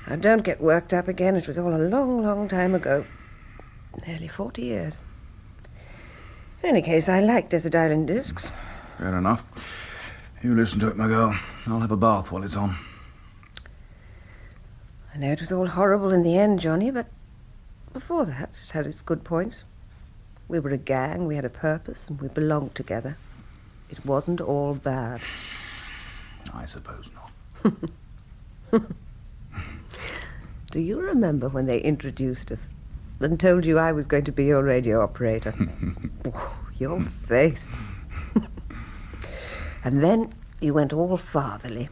Now, don't get worked up again. It was all a long, long time ago. Nearly 40 years. In any case, I like Desert Island Discs. Fair enough. You listen to it, my girl. I'll have a bath while it's on. I know it was all horrible in the end, Johnny, but before that, it had its good points. We were a gang, we had a purpose, and we belonged together. It wasn't all bad. I suppose not. Do you remember when they introduced us and told you I was going to be your radio operator? Oh, your face. And then you went all fatherly.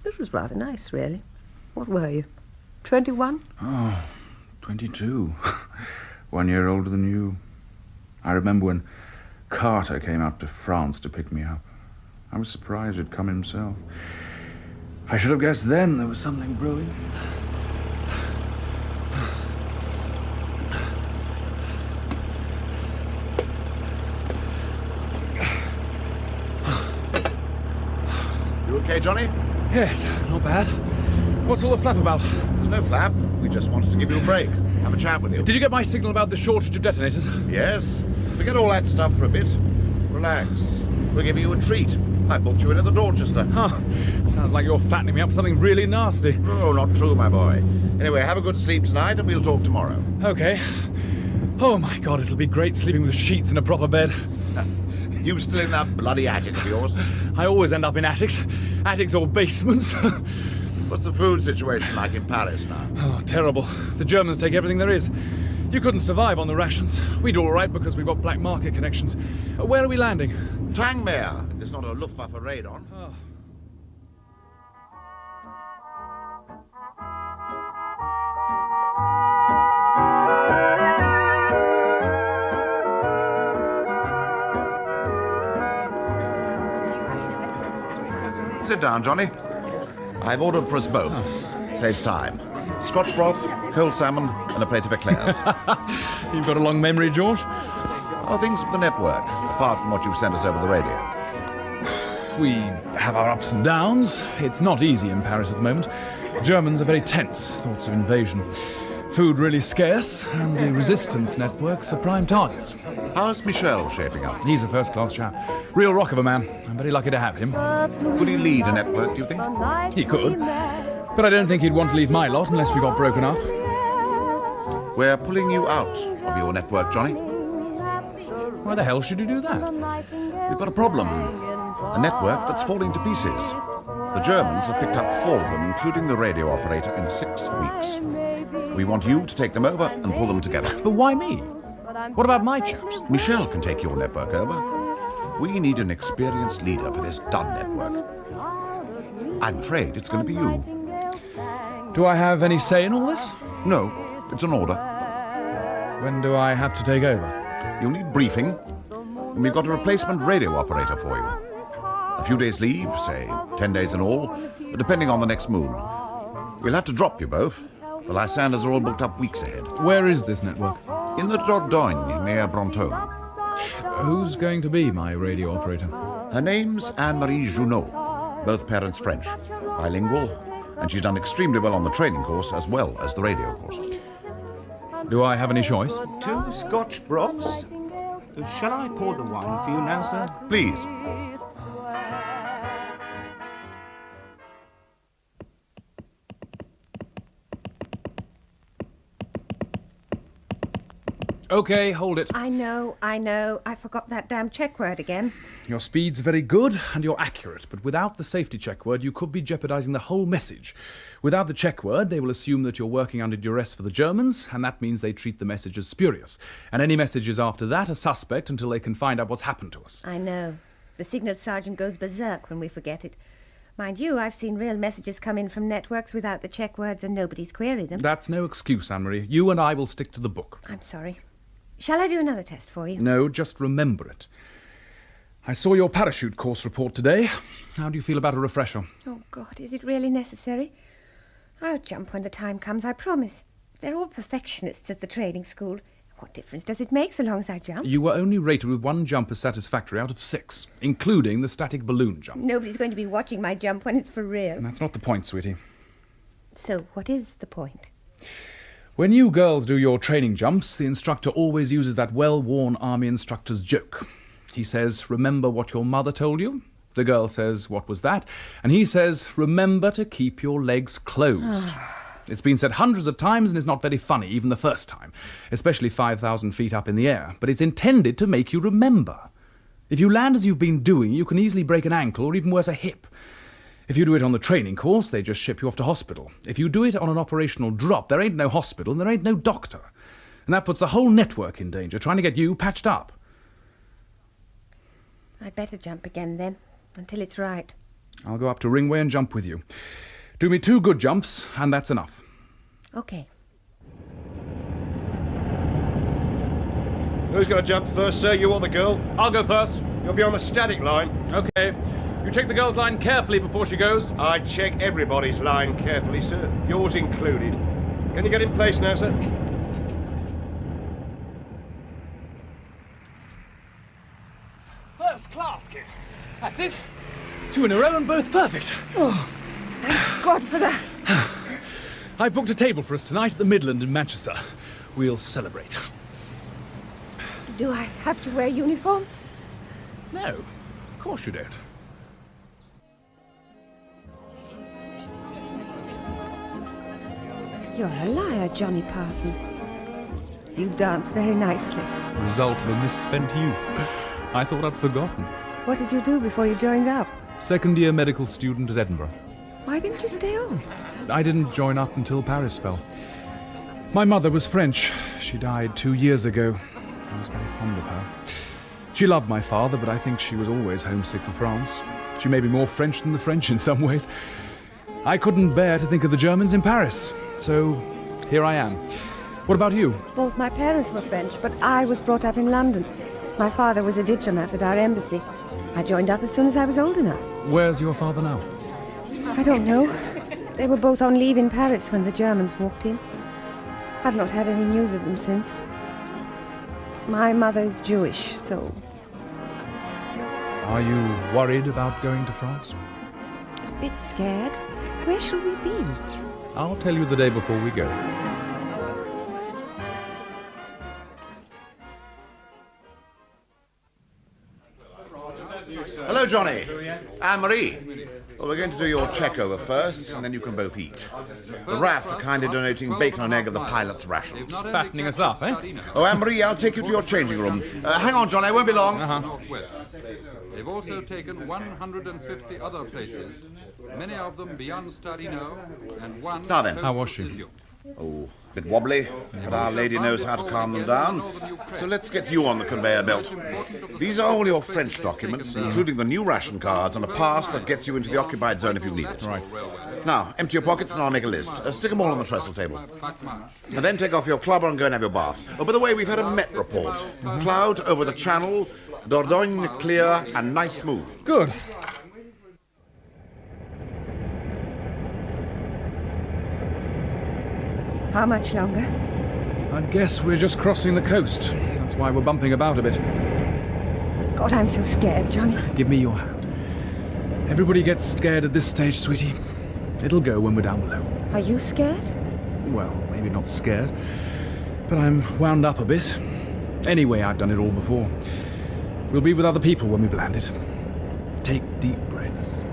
It was rather nice, really. What were you? 21? Oh, 22. 1 year older than you. I remember when Carter came up to France to pick me up. I was surprised he'd come himself. I should have guessed then there was something brewing. You okay, Johnny? Yes, not bad. What's all the flap about? There's no flap. We just wanted to give you a break. Have a chat with you. Did you get my signal about the shortage of detonators? Yes. Forget all that stuff for a bit. Relax. We're giving you a treat. I booked you in at the Dorchester. Huh. Sounds like you're fattening me up for something really nasty. No, not true, my boy. Anyway, have a good sleep tonight and we'll talk tomorrow. Okay. Oh, my God, it'll be great sleeping with sheets in a proper bed. You still in that bloody attic of yours? I always end up in attics. Attics or basements. What's the food situation like in Paris now? Oh, terrible. The Germans take everything there is. You couldn't survive on the rations. We do all right because we've got black market connections. Where are we landing? Tangmere. There's not a Luftwaffe raid on. Oh. Sit down, Johnny. I've ordered for us both. Saves time. Scotch broth, cold salmon, and a plate of eclairs. You've got a long memory, George. How are things with the network, apart from what you've sent us over the radio? We have our ups and downs. It's not easy in Paris at the moment. The Germans are very tense, thoughts of invasion. Food really scarce, and the resistance networks are prime targets. How's Michel shaping up? He's a first-class chap. Real rock of a man. I'm very lucky to have him. Could he lead a network, do you think? He could. But I don't think he'd want to leave my lot unless we got broken up. We're pulling you out of your network, Johnny. Why the hell should you do that? We've got a problem. A network that's falling to pieces. The Germans have picked up 4 of them, including the radio operator, in 6 weeks. We want you to take them over and pull them together. But why me? What about my chaps? Michel can take your network over. We need an experienced leader for this dud network. I'm afraid it's going to be you. Do I have any say in all this? No, it's an order. When do I have to take over? You'll need briefing, and we've got a replacement radio operator for you. A few days leave, say 10 days in all, depending on the next moon. We'll have to drop you both. The Lysanders are all booked up weeks ahead. Where is this network? In the Dordogne, near Brantôme. Who's going to be my radio operator? Her name's Anne-Marie Junot. Both parents French. Bilingual. And she's done extremely well on the training course as well as the radio course. Do I have any choice? 2 Scotch broths. Shall I pour the wine for you now, sir? Please. Okay, hold it. I know. I forgot that damn check word again. Your speed's very good and you're accurate, but without the safety check word, you could be jeopardizing the whole message. Without the check word, they will assume that you're working under duress for the Germans, and that means they treat the message as spurious. And any messages after that are suspect until they can find out what's happened to us. I know. The signal sergeant goes berserk when we forget it. Mind you, I've seen real messages come in from networks without the check words and nobody's queried them. That's no excuse, Anne-Marie. You and I will stick to the book. I'm sorry. Shall I do another test for you? No, just remember it. I saw your parachute course report today. How do you feel about a refresher? Oh, God, is it really necessary? I'll jump when the time comes, I promise. They're all perfectionists at the training school. What difference does it make so long as I jump? You were only rated with 1 jump as satisfactory out of 6, including the static balloon jump. Nobody's going to be watching my jump when it's for real. And that's not the point, sweetie. So what is the point? When you girls do your training jumps, the instructor always uses that well-worn army instructor's joke. He says, "Remember what your mother told you?" The girl says, "What was that?" And he says, "Remember to keep your legs closed." It's been said hundreds of times and is not very funny, even the first time, especially 5,000 feet up in the air, but it's intended to make you remember. If you land as you've been doing, you can easily break an ankle or even worse, a hip. If you do it on the training course, they just ship you off to hospital. If you do it on an operational drop, there ain't no hospital and there ain't no doctor. And that puts the whole network in danger, trying to get you patched up. I'd better jump again then, until it's right. I'll go up to Ringway and jump with you. Do me 2 good jumps, and that's enough. Okay. Who's going to jump first, sir? You or the girl? I'll go first. You'll be on the static line. Okay. You check the girl's line carefully before she goes. I check everybody's line carefully, sir. Yours included. Can you get in place now, sir? First class, kid. That's it. 2 in a row and both perfect. Oh, thank God for that. I booked a table for us tonight at the Midland in Manchester. We'll celebrate. Do I have to wear uniform? No, of course you don't. You're a liar, Johnny Parsons. You dance very nicely. Result of a misspent youth. I thought I'd forgotten. What did you do before you joined up? 2nd-year medical student at Edinburgh. Why didn't you stay on? I didn't join up until Paris fell. My mother was French. She died 2 years ago. I was very fond of her. She loved my father, but I think she was always homesick for France. She may be more French than the French in some ways. I couldn't bear to think of the Germans in Paris, so here I am. What about you? Both my parents were French, but I was brought up in London. My father was a diplomat at our embassy. I joined up as soon as I was old enough. Where's your father now? I don't know. They were both on leave in Paris when the Germans walked in. I've not had any news of them since. My mother's Jewish, so... Are you worried about going to France? A bit scared. Where shall we be? I'll tell you the day before we go. Hello, Johnny. Anne-Marie. Well, we're going to do your check over first, and then you can both eat. The RAF are kindly donating bacon and egg of the pilot's rations. Fattening us up, eh? Oh, Anne-Marie, I'll take you to your changing room. Hang on, John, I won't be long. They've also taken 150 other places, many of them beyond Starino, and one... Now then. How was she? Oh, a bit wobbly, but Our Lady knows how to calm them down. So let's get you on the conveyor belt. These are all your French documents, including the new ration cards and a pass that gets you into the occupied zone if you need it. Right. Now, empty your pockets and I'll make a list. Stick them all on the trestle table. And then take off your clubber and go and have your bath. Oh, by the way, we've had a Met report. Cloud over the channel, Dordogne clear and nice smooth. Good. How much longer? I guess we're just crossing the coast. That's why we're bumping about a bit. God, I'm so scared, Johnny. Give me your hand. Everybody gets scared at this stage, sweetie. It'll go when we're down below. Are you scared? Well, maybe not scared, but I'm wound up a bit. Anyway, I've done it all before. We'll be with other people when we've landed. Take deep breaths.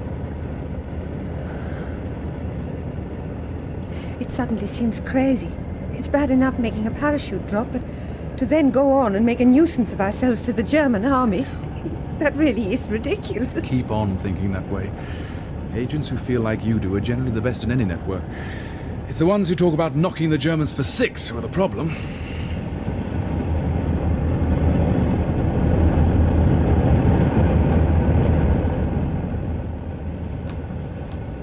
It suddenly seems crazy. It's bad enough making a parachute drop, but to then go on and make a nuisance of ourselves to the German army, that really is ridiculous. Keep on thinking that way. Agents who feel like you do are generally the best in any network. It's the ones who talk about knocking the Germans for 6 who are the problem.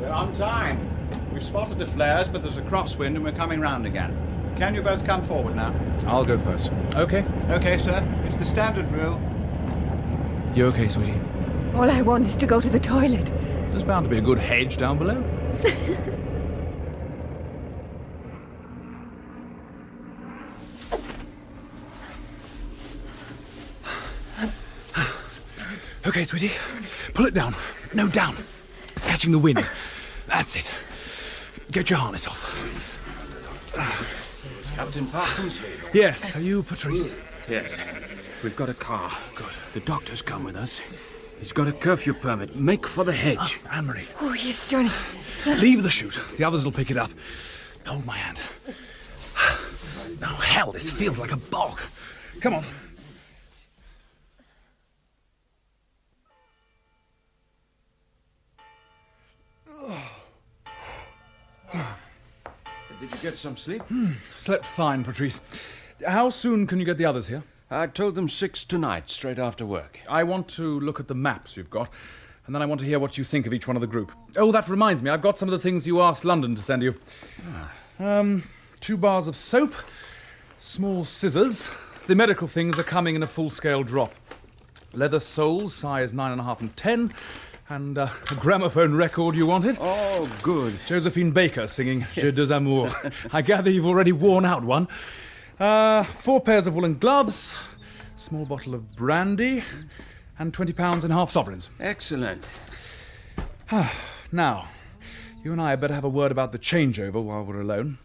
We're on time. We've spotted the flares, but there's a crosswind and we're coming round again. Can you both come forward now? I'll go first. Okay? Okay, sir. It's the standard rule. You okay, sweetie? All I want is to go to the toilet. There's bound to be a good hedge down below. Okay, sweetie. Pull it down. No, down. It's catching the wind. That's it. Get your harness off. Captain Parsons? Yes, are you Patrice? Yes. We've got a car. Good. The doctor's come with us. He's got a curfew permit. Make for the hedge. Anne-Marie. Oh, yes, Johnny. Leave the chute. The others will pick it up. Hold my hand. Oh, hell, this feels like a bog. Come on. Did you get some sleep? Slept fine, Patrice. How soon can you get the others here? I told them 6 tonight, straight after work. I want to look at the maps you've got, and then I want to hear what you think of each one of the group. Oh, that reminds me, I've got some of the things you asked London to send you. 2 bars of soap, small scissors. The medical things are coming in a full-scale drop. Leather soles, size 9.5 and 10, and a gramophone record you wanted. Oh, good. Josephine Baker singing Je deux amours. I gather you've already worn out one. 4 pairs of woolen gloves, small bottle of brandy, and £20 in half sovereigns. Excellent. Now, you and I had better have a word about the changeover while we're alone.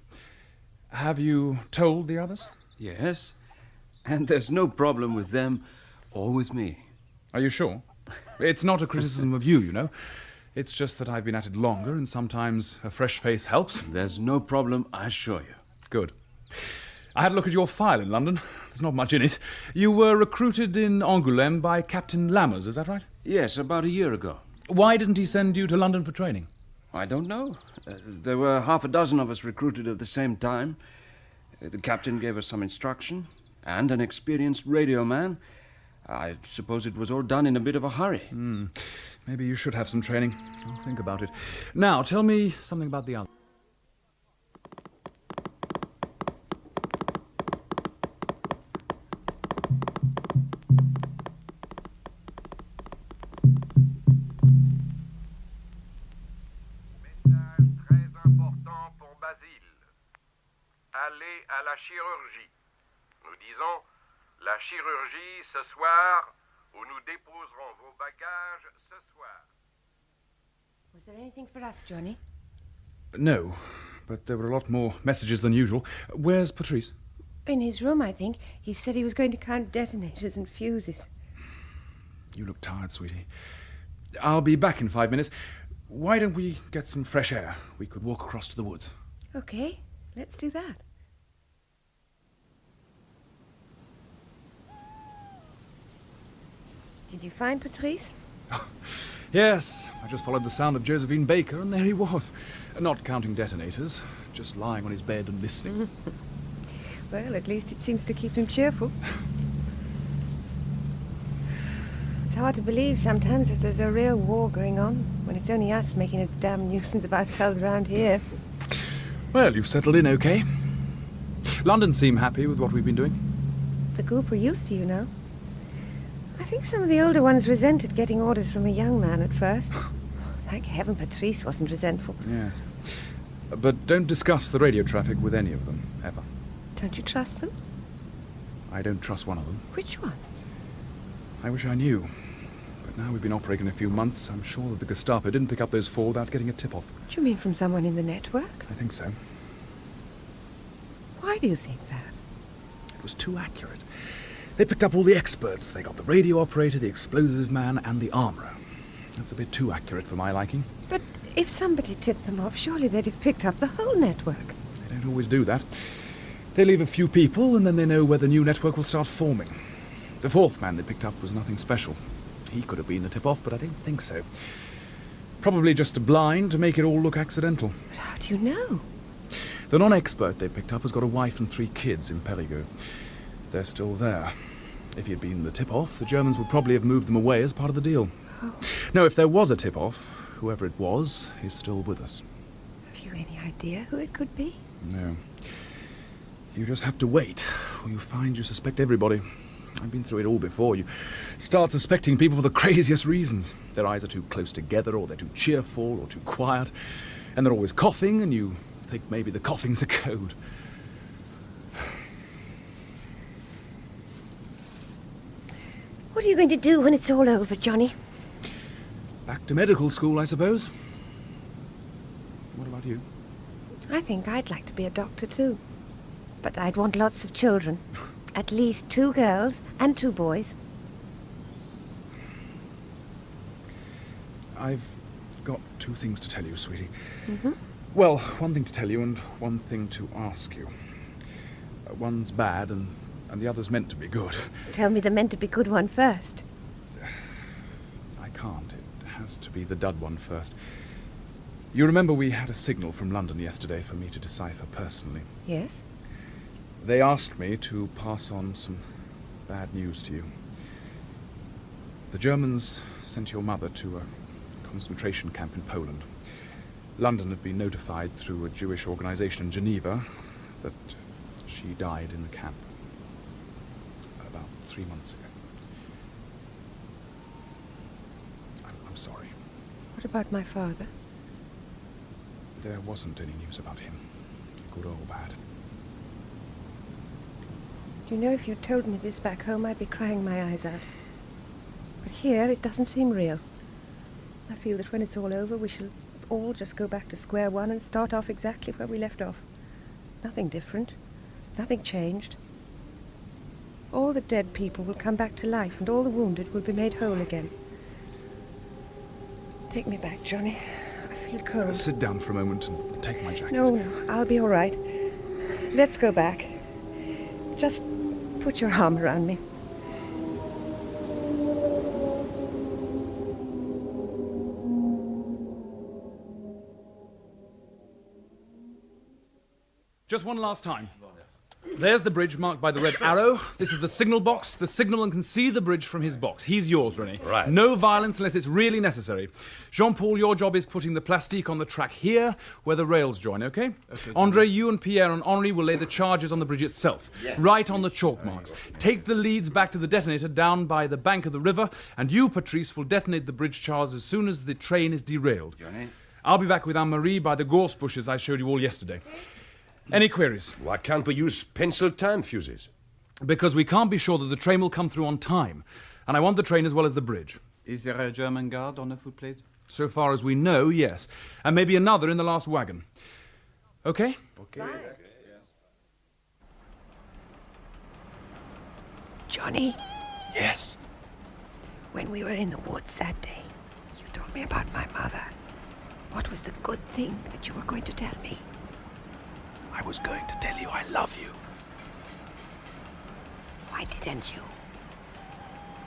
Have you told the others? Yes. And there's no problem with them or with me. Are you sure? It's not a criticism of you, you know. It's just that I've been at it longer, and sometimes a fresh face helps. There's no problem, I assure you. Good. I had a look at your file in London. There's not much in it. You were recruited in Angoulême by Captain Lammers, is that right? Yes, about a year ago. Why didn't he send you to London for training? I don't know. There were half a dozen of us recruited at the same time. The captain gave us some instruction, and an experienced radio man. I suppose it was all done in a bit of a hurry. Maybe you should have some training. I'll think about it. Now, tell me something about the other. Allez à la chirurgie. Nous disons la chirurgie ce soir, où nous déposerons vos bagages ce soir. Was there anything for us, Johnny? No, but there were a lot more messages than usual. Where's Patrice? In his room, I think. He said he was going to count detonators and fuses. You look tired, sweetie. I'll be back in 5 minutes. Why don't we get some fresh air? We could walk across to the woods. Okay, let's do that. Did you find Patrice? Yes, I just followed the sound of Josephine Baker, and there he was. Not counting detonators, just lying on his bed and listening. Well, at least it seems to keep him cheerful. It's hard to believe sometimes that there's a real war going on, when it's only us making a damn nuisance of ourselves around here. Well, you've settled in okay. London seem happy with what we've been doing. The group were used to you now. I think some of the older ones resented getting orders from a young man at first. Thank heaven Patrice wasn't resentful. Yes. But don't discuss the radio traffic with any of them, ever. Don't you trust them? I don't trust one of them. Which one? I wish I knew. But now we've been operating a few months, I'm sure that the Gestapo didn't pick up those four without getting a tip-off. Do you mean from someone in the network? I think so. Why do you think that? It was too accurate. They picked up all the experts. They got the radio operator, the explosives man, and the armourer. That's a bit too accurate for my liking. But if somebody tipped them off, surely they'd have picked up the whole network. They don't always do that. They leave a few people, and then they know where the new network will start forming. The fourth man they picked up was nothing special. He could have been the tip-off, but I don't think so. Probably just a blind to make it all look accidental. But how do you know? The non-expert they picked up has got a wife and 3 kids in Périgueux. They're still there. If he had been the tip-off, the Germans would probably have moved them away as part of the deal. Oh. No, if there was a tip-off, whoever it was is still with us. Have you any idea who it could be? No. You just have to wait, or you find you suspect everybody. I've been through it all before. You start suspecting people for the craziest reasons. Their eyes are too close together, or they're too cheerful, or too quiet, and they're always coughing, and you think maybe the coughing's a code. What are you going to do when it's all over, Johnny? Back to medical school, I suppose. What about you? I think I'd like to be a doctor, too. But I'd want lots of children. At least 2 girls and 2 boys. I've got 2 things to tell you, sweetie. Mm-hmm. Well, one thing to tell you and one thing to ask you. One's bad and the other's meant to be good. Tell me the meant-to-be-good one first. I can't. It has to be the dud one first. You remember we had a signal from London yesterday for me to decipher personally? Yes? They asked me to pass on some bad news to you. The Germans sent your mother to a concentration camp in Poland. London had been notified through a Jewish organization in Geneva that she died in the camp about 3 months ago. I'm sorry. What about my father? There wasn't any news about him, good or bad. Do you know, if you'd told me this back home, I'd be crying my eyes out. But here, it doesn't seem real. I feel that when it's all over, we shall all just go back to square one and start off exactly where we left off. Nothing different. Nothing changed. All the dead people will come back to life, and all the wounded will be made whole again. Take me back, Johnny. I feel cold. Sit down for a moment and take my jacket. No, I'll be all right. Let's go back. Just put your arm around me. Just one last time. There's the bridge marked by the red arrow. This is the signal box. The signalman can see the bridge from his box. He's yours, René. Right. No violence unless it's really necessary. Jean-Paul, your job is putting the plastique on the track here, where the rails join, okay? Okay. André, you and Pierre and Henri will lay the charges on the bridge itself, right on the chalk marks. Take the leads back to the detonator down by the bank of the river, and you, Patrice, will detonate the bridge charge as soon as the train is derailed. Johnny. I'll be back with Anne-Marie by the gorse bushes I showed you all yesterday. Any queries? Why can't we use pencil time fuses? Because we can't be sure that the train will come through on time. And I want the train as well as the bridge. Is there a German guard on the footplate? So far as we know, yes. And maybe another in the last wagon. Okay? Okay. Johnny? Yes? When we were in the woods that day, you told me about my mother. What was the good thing that you were going to tell me? I was going to tell you I love you. Why didn't you?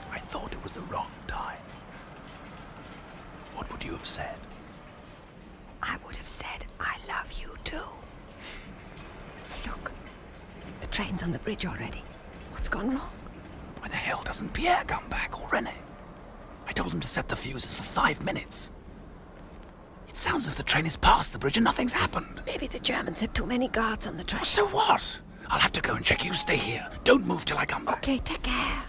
I thought it was the wrong time. What would you have said? I would have said, I love you too. Look, the train's on the bridge already. What's gone wrong? Why the hell doesn't Pierre come back or René? I told him to set the fuses for 5 minutes. It sounds as if the train is past the bridge and nothing's happened. Maybe the Germans had too many guards on the train. So what? I'll have to go and check. You stay here. Don't move till I come back. Okay, take care.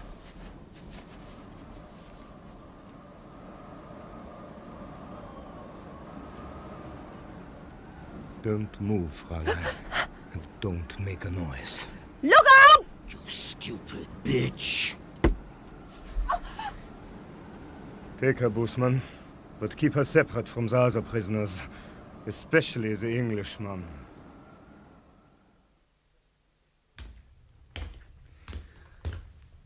Don't move, Fräulein. And don't make a noise. Look out! You stupid bitch. Take her, Busman. But keep her separate from the other prisoners, especially the Englishman.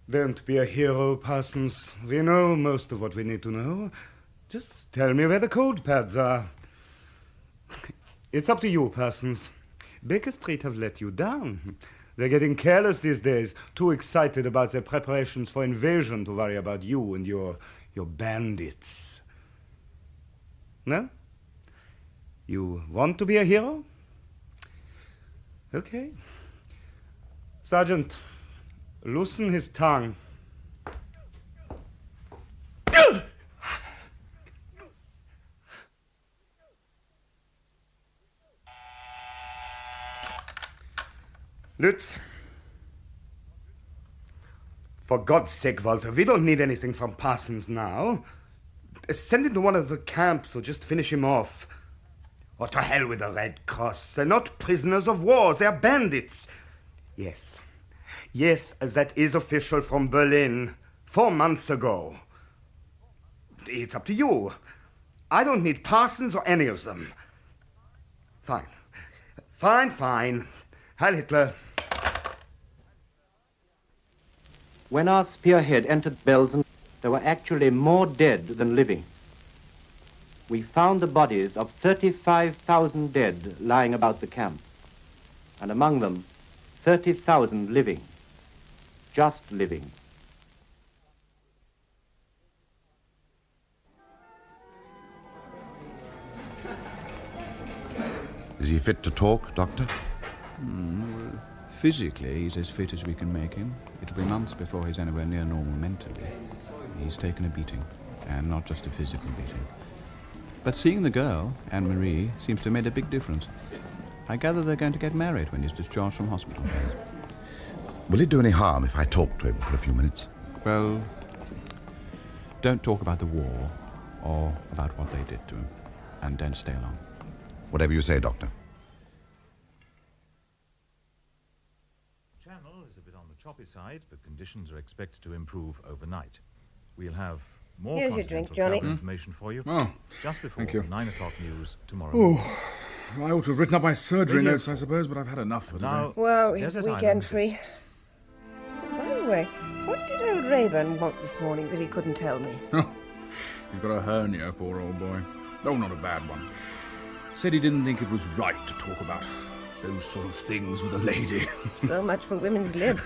Don't be a hero, Parsons. We know most of what we need to know. Just tell me where the cold pads are. It's up to you, Parsons. Baker Street have let you down. They're getting careless these days, too excited about their preparations for invasion to worry about you and your bandits. No? You want to be a hero? Okay. Sergeant, loosen his tongue. Lutz. For God's sake, Walter, we don't need anything from Parsons now. Send him to one of the camps or just finish him off. Or to hell with the Red Cross. They're not prisoners of war, they're bandits. Yes. Yes, that is official from Berlin 4 months ago. It's up to you. I don't need Parsons or any of them. Fine. Fine. Heil Hitler. When our spearhead entered Belgium, there were actually more dead than living. We found the bodies of 35,000 dead lying about the camp, and among them 30,000 living, just living. Is he fit to talk, Doctor? Well, physically, he's as fit as we can make him. It'll be months before he's anywhere near normal mentally. He's taken a beating, and not just a physical beating. But seeing the girl, Anne-Marie, seems to have made a big difference. I gather they're going to get married when he's discharged from hospital. Will it do any harm if I talk to him for a few minutes? Well, don't talk about the war or about what they did to him, and don't stay long. Whatever you say, Doctor. Channel is a bit on the choppy side, but conditions are expected to improve overnight. We'll have more Here's your drink, continental Johnny. travel information for you just before thank you. the 9 o'clock news tomorrow. Oh, I ought to have written up my surgery Radio notes, I suppose, but I've had enough for Now, today. Well, it's Desert weekend Island free. By the way, what did old Rayburn want this morning that he couldn't tell me? He's got a hernia, poor old boy. Oh, not a bad one. Said he didn't think it was right to talk about those sort of things with a lady. So much for women's lib.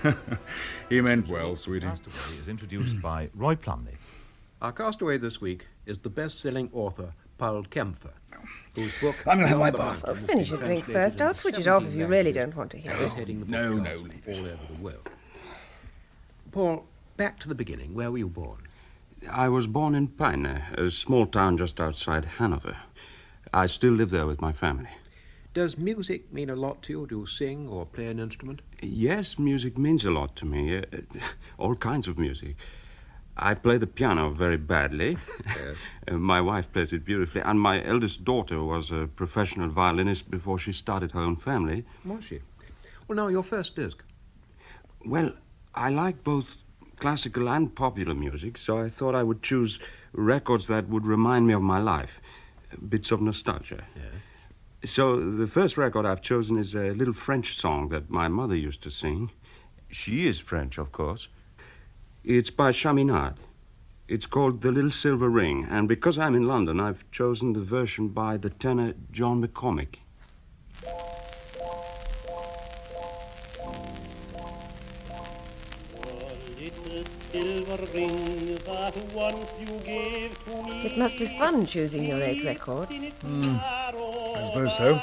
He meant well, sweetie. Castaway is introduced by Roy Plumley. Our castaway this week is the best-selling author, Paul Kempfer. Whose book? I'm going to have my bath. Oh, finish your drink first. I'll switch it off if you really don't want to hear it. No, leave it. All over the world. Paul, back to the beginning. Where were you born? I was born in Peine, a small town just outside Hanover. I still live there with my family. Does music mean a lot to you? Do you sing or play an instrument? Yes, music means a lot to me. All kinds of music. I play the piano very badly. My wife plays it beautifully, and my eldest daughter was a professional violinist before she started her own family. Was she? Well, now, your first disc. Well, I like both classical and popular music, so I thought I would choose records that would remind me of my life, bits of nostalgia. Yeah. So the first record I've chosen is a little French song that my mother used to sing. She is French, of course. It's by Chaminade. It's called The Little Silver Ring, and because I'm in London, I've chosen the version by the tenor John McCormick. It must be fun choosing your 8 records. I suppose so.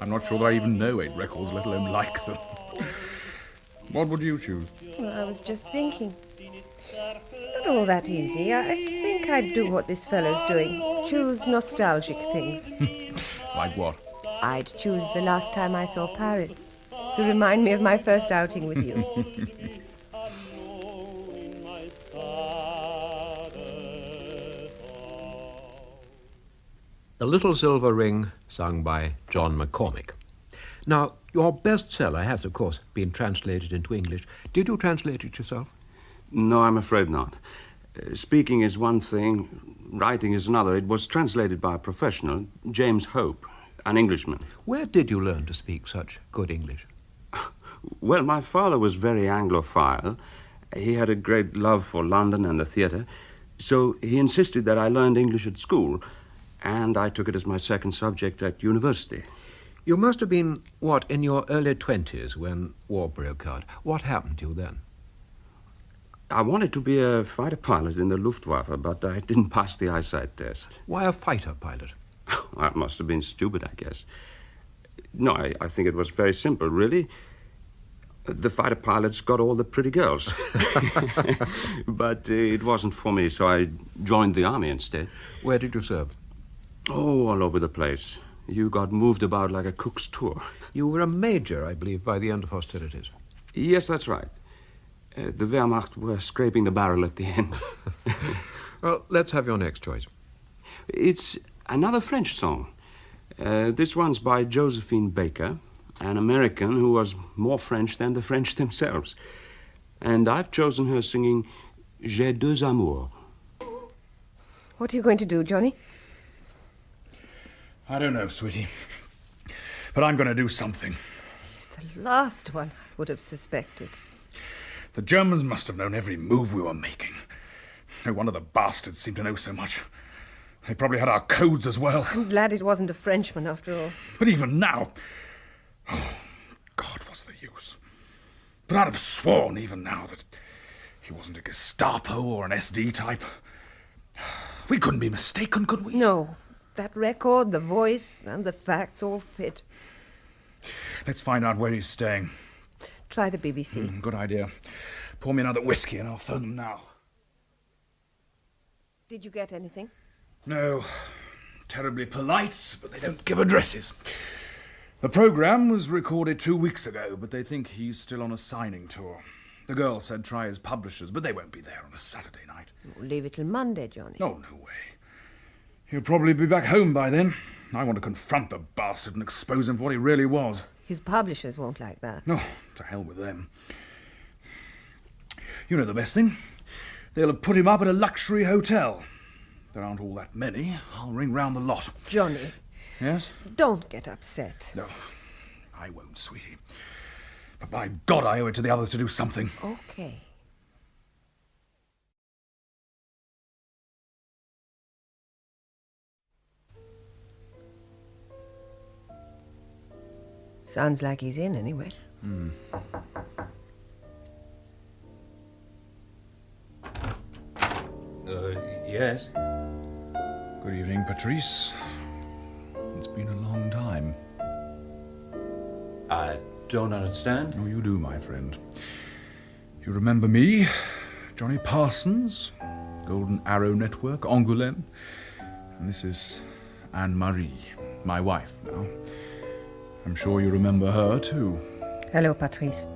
I'm not sure that I even know 8 records, let alone like them. What would you choose? Well, I was just thinking. It's not all that easy. I think I'd do what this fellow's doing. Choose nostalgic things. Like what? I'd choose the last time I saw Paris, to remind me of my first outing with you. The Little Silver Ring, sung by John McCormick. Now, your bestseller has, of course, been translated into English. Did you translate it yourself? No, I'm afraid not. Speaking is one thing, writing is another. It was translated by a professional, James Hope, an Englishman. Where did you learn to speak such good English? Well, my father was very Anglophile. He had a great love for London and the theatre, so he insisted that I learned English at school, and I took it as my second subject at university. You must have been, in your early 20s when war broke out. What happened to you then? I wanted to be a fighter pilot in the Luftwaffe, but I didn't pass the eyesight test. Why a fighter pilot? I must have been stupid, I guess. No, I think it was very simple, really. The fighter pilots got all the pretty girls. But it wasn't for me, so I joined the army instead. Where did you serve? Oh, all over the place. You got moved about like a cook's tour. You were a major, I believe, by the end of hostilities. Yes, that's right. The Wehrmacht were scraping the barrel at the end. Well, let's have your next choice. It's another French song. This one's by Josephine Baker, an American who was more French than the French themselves. And I've chosen her singing J'ai deux amours. What are you going to do, Johnny? I don't know, sweetie. But I'm going to do something. It's the last one I would have suspected. The Germans must have known every move we were making. No wonder the bastards seemed to know so much. They probably had our codes as well. I'm glad it wasn't a Frenchman, after all. But even now... Oh, God, what's the use? But I'd have sworn, even now, that he wasn't a Gestapo or an SD type. We couldn't be mistaken, could we? No. That record, the voice, and the facts all fit. Let's find out where he's staying. Try the BBC. Good idea. Pour me another whiskey and I'll phone them now. Did you get anything? No. Terribly polite, but they don't give addresses. The programme was recorded 2 weeks ago, but they think he's still on a signing tour. The girl said try his publishers, but they won't be there on a Saturday night. We'll leave it till Monday, Johnny. Oh, no way. He'll probably be back home by then. I want to confront the bastard and expose him for what he really was. His publishers won't like that. Oh, to hell with them. You know the best thing. They'll have put him up at a luxury hotel. There aren't all that many. I'll ring round the lot. Johnny. Yes? Don't get upset. No, I won't, sweetie. But by God, I owe it to the others to do something. Okay. Sounds like he's in, anyway. Yes? Good evening, Patrice. It's been a long time. I don't understand. Oh, you do, my friend. You remember me? Johnny Parsons, Golden Arrow Network, Angoulême. And this is Anne-Marie, my wife now. I'm sure you remember her, too. Hello, Patrice.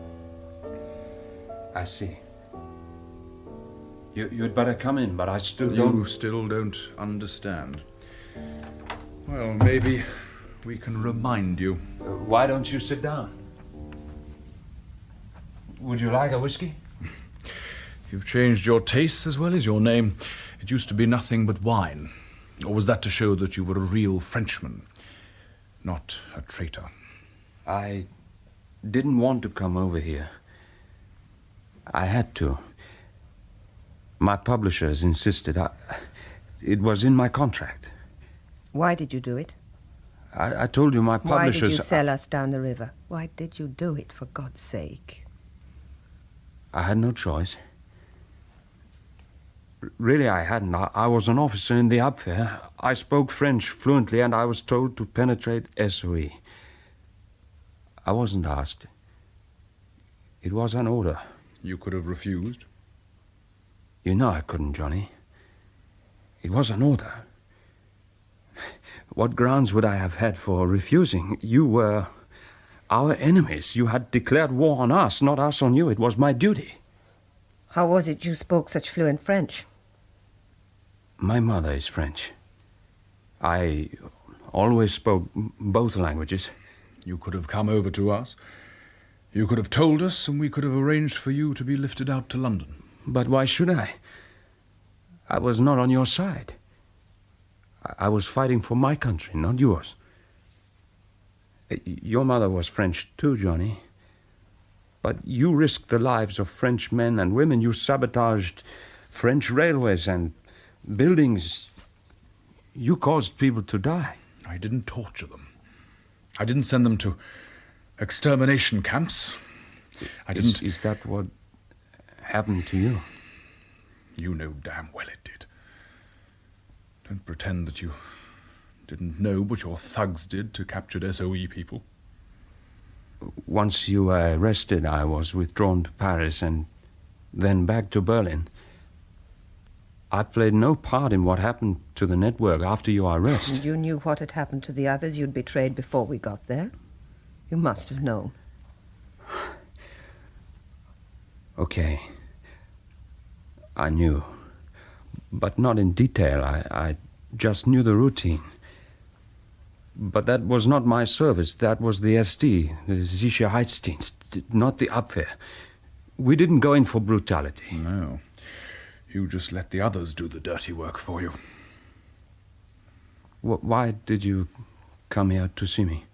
I see. You'd better come in, but I still don't... You still don't understand. Well, maybe we can remind you. Why don't you sit down? Would you like a whiskey? You've changed your tastes as well as your name. It used to be nothing but wine. Or was that to show that you were a real Frenchman, not a traitor? I didn't want to come over here. I had to. My publishers insisted. It was in my contract. Why did you do it? I told you my publishers... Why did you sell us down the river? Why did you do it, for God's sake? I had no choice. Really, I hadn't. I was an officer in the Abwehr. I spoke French fluently, and I was told to penetrate SOE. I wasn't asked. It was an order. You could have refused. You know I couldn't, Johnny. It was an order. What grounds would I have had for refusing? You were our enemies. You had declared war on us, not us on you. It was my duty. How was it you spoke such fluent French? My mother is French. I always spoke both languages. You could have come over to us. You could have told us, and we could have arranged for you to be lifted out to London. But why should I? I was not on your side. I was fighting for my country, not yours. Your mother was French too, Johnny. But you risked the lives of French men and women. You sabotaged French railways and buildings. You caused people to die. I didn't torture them. I didn't send them to extermination camps. I didn't... Is that what happened to you? You know damn well it did. Don't pretend that you didn't know what your thugs did to captured SOE people. Once you were arrested, I was withdrawn to Paris and then back to Berlin. I played no part in what happened to the network after your arrest. And you knew what had happened to the others you'd betrayed before we got there? You must have known. Okay. I knew. But not in detail. I just knew the routine. But that was not my service. That was the SD, the Sicherheitsdienst, not the Abwehr. We didn't go in for brutality. No. You just let the others do the dirty work for you. Why did you come here to see me?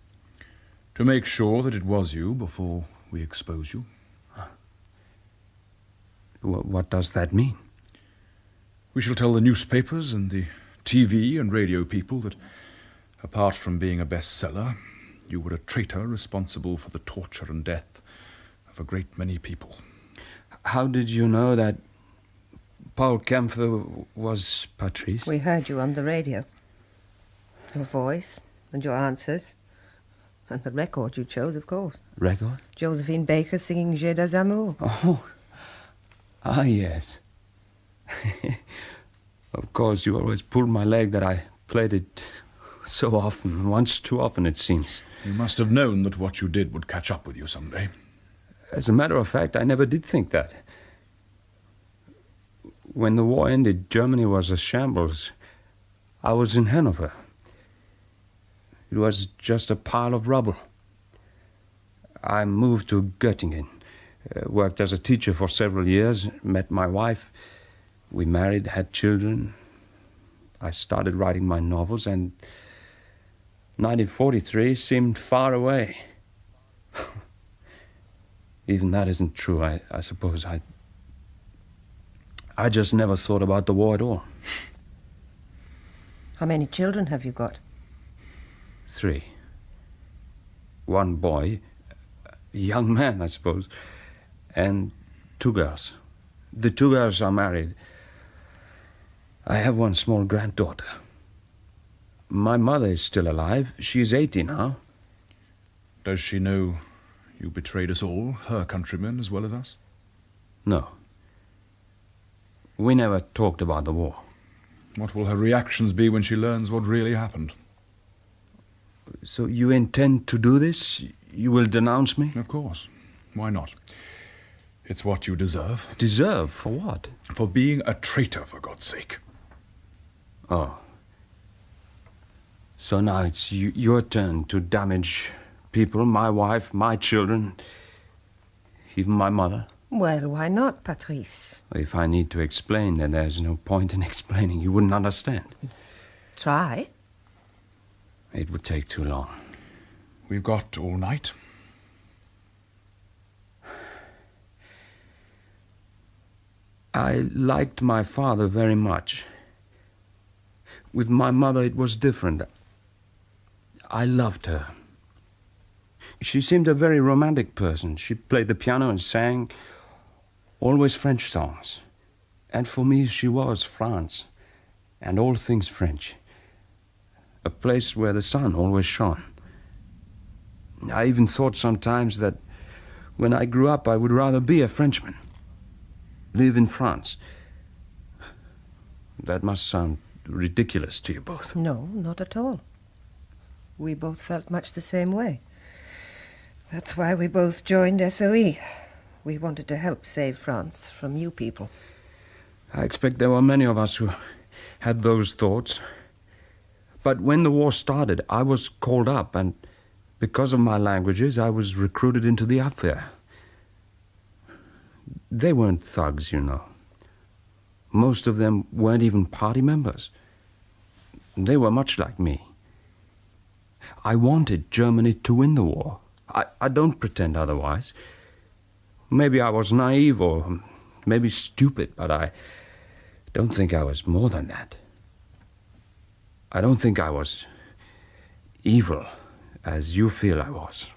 To make sure that it was you before we expose you. What does that mean? We shall tell the newspapers and the TV and radio people that, apart from being a bestseller, you were a traitor responsible for the torture and death of a great many people. How did you know that Paul Kempfer was Patrice? We heard you on the radio. Your voice and your answers. And the record you chose, of course. Record? Josephine Baker singing J'ai des amours. Oh. Ah, yes. Of course, you always pulled my leg that I played it so often, once too often, it seems. You must have known that what you did would catch up with you someday. As a matter of fact, I never did think that. When the war ended, Germany was a shambles. I was in Hanover. It was just a pile of rubble. I moved to Göttingen, worked as a teacher for several years, met my wife. We married, had children. I started writing my novels, and 1943 seemed far away. Even that isn't true, I suppose. I just never thought about the war at all. How many children have you got? 3. 1 boy, a young man, I suppose, and 2 girls. The 2 girls are married. I have 1 small granddaughter. My mother is still alive. She's 80 now. Does she know you betrayed us all, her countrymen as well as us? No. We never talked about the war. What will her reactions be when she learns what really happened? So you intend to do this? You will denounce me? Of course. Why not? It's what you deserve. Deserve? For what? For being a traitor, for God's sake. Oh. So now it's your turn to damage people, my wife, my children, even my mother. Well, why not, Patrice? If I need to explain, then there's no point in explaining. You wouldn't understand. Try. It would take too long. We've got all night. I liked my father very much. With my mother, it was different. I loved her. She seemed a very romantic person. She played the piano and sang, always French songs. And for me, she was France, and all things French. A place where the sun always shone. I even thought sometimes that when I grew up, I would rather be a Frenchman. Live in France. That must sound ridiculous to you both. No, not at all. We both felt much the same way. That's why we both joined SOE. We wanted to help save France from you people. I expect there were many of us who had those thoughts. But when the war started, I was called up, and because of my languages, I was recruited into the Abwehr. They weren't thugs, you know. Most of them weren't even party members. They were much like me. I wanted Germany to win the war. I don't pretend otherwise. Maybe I was naive or maybe stupid, but I don't think I was more than that. I don't think I was evil, as you feel I was.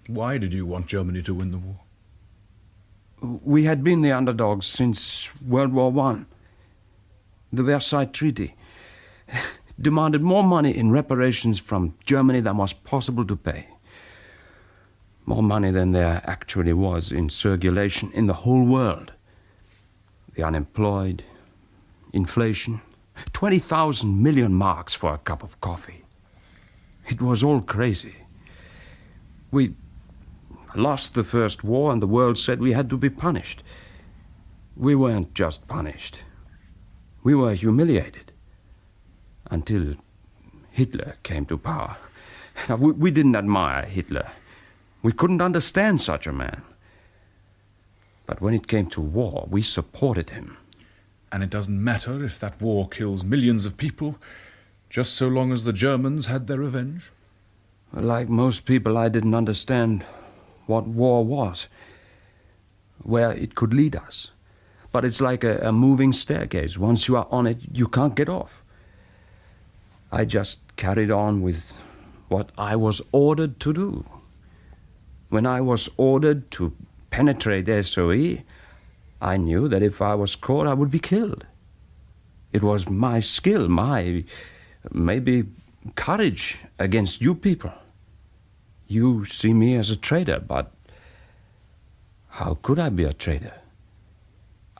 Why did you want Germany to win the war? We had been the underdogs since World War I. The Versailles Treaty demanded more money in reparations from Germany than was possible to pay. More money than there actually was in circulation in the whole world. The unemployed, inflation, 20,000 million marks for a cup of coffee. It was all crazy. We lost the first war and the world said we had to be punished. We weren't just punished. We were humiliated. Until Hitler came to power. Now, we didn't admire Hitler. We couldn't understand such a man. But when it came to war, we supported him. And it doesn't matter if that war kills millions of people, just so long as the Germans had their revenge? Like most people, I didn't understand what war was, where it could lead us. But it's like a moving staircase. Once you are on it, you can't get off. I just carried on with what I was ordered to do. When I was ordered to penetrate SOE, I knew that if I was caught, I would be killed. It was my skill, my, maybe, courage against you people. You see me as a traitor, but how could I be a traitor?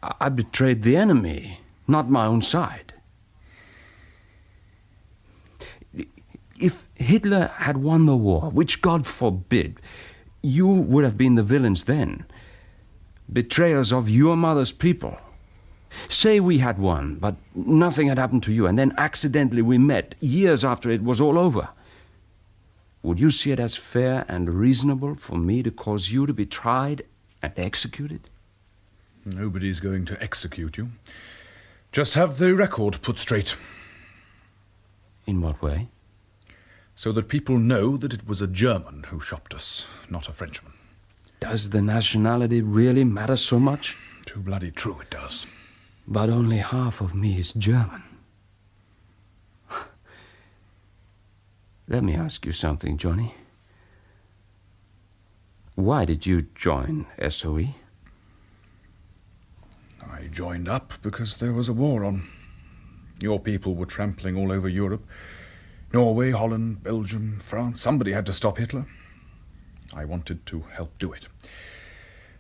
I betrayed the enemy, not my own side. If Hitler had won the war, which God forbid, you would have been the villains then, betrayers of your mother's people. Say we had won, but nothing had happened to you, and then accidentally we met, years after it was all over. Would you see it as fair and reasonable for me to cause you to be tried and executed? Nobody's going to execute you. Just have the record put straight. In what way? So that people know that it was a German who shopped us, not a Frenchman. Does the nationality really matter so much? Too bloody true it does. But only half of me is German. Let me ask you something, Johnny. Why did you join SOE? I joined up because there was a war on. Your people were trampling all over Europe. Norway, Holland, Belgium, France. Somebody had to stop Hitler. I wanted to help do it.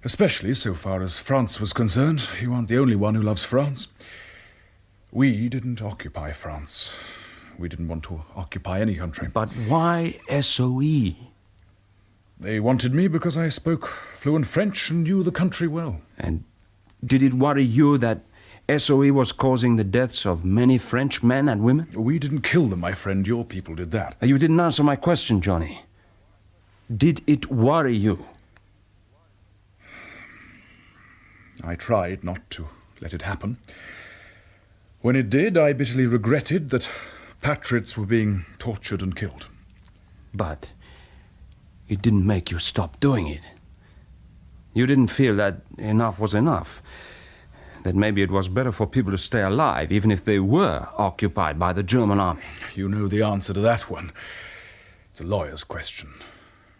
Especially so far as France was concerned. You aren't the only one who loves France. We didn't occupy France. We didn't want to occupy any country. But why SOE? They wanted me because I spoke fluent French and knew the country well. And did it worry you that SOE was causing the deaths of many French men and women? We didn't kill them, my friend. Your people did that. You didn't answer my question, Johnny. Did it worry you? I tried not to let it happen. When it did, I bitterly regretted that patriots were being tortured and killed. But it didn't make you stop doing it. You didn't feel that enough was enough. That maybe it was better for people to stay alive, even if they were occupied by the German army. You know the answer to that one. It's a lawyer's question.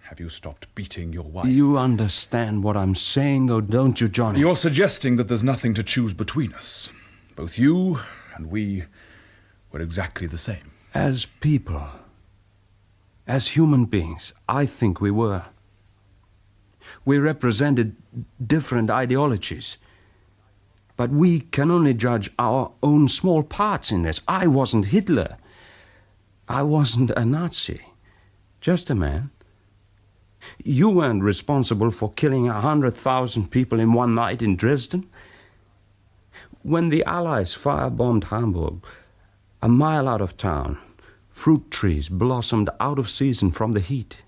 Have you stopped beating your wife? You understand what I'm saying, though, don't you, Johnny? You're suggesting that there's nothing to choose between us. Both you and we were exactly the same. As people, as human beings, I think we were. We represented different ideologies. But we can only judge our own small parts in this. I wasn't Hitler. I wasn't a Nazi. Just a man. You weren't responsible for killing 100,000 people in one night in Dresden. When the Allies firebombed Hamburg, a mile out of town, fruit trees blossomed out of season from the heat.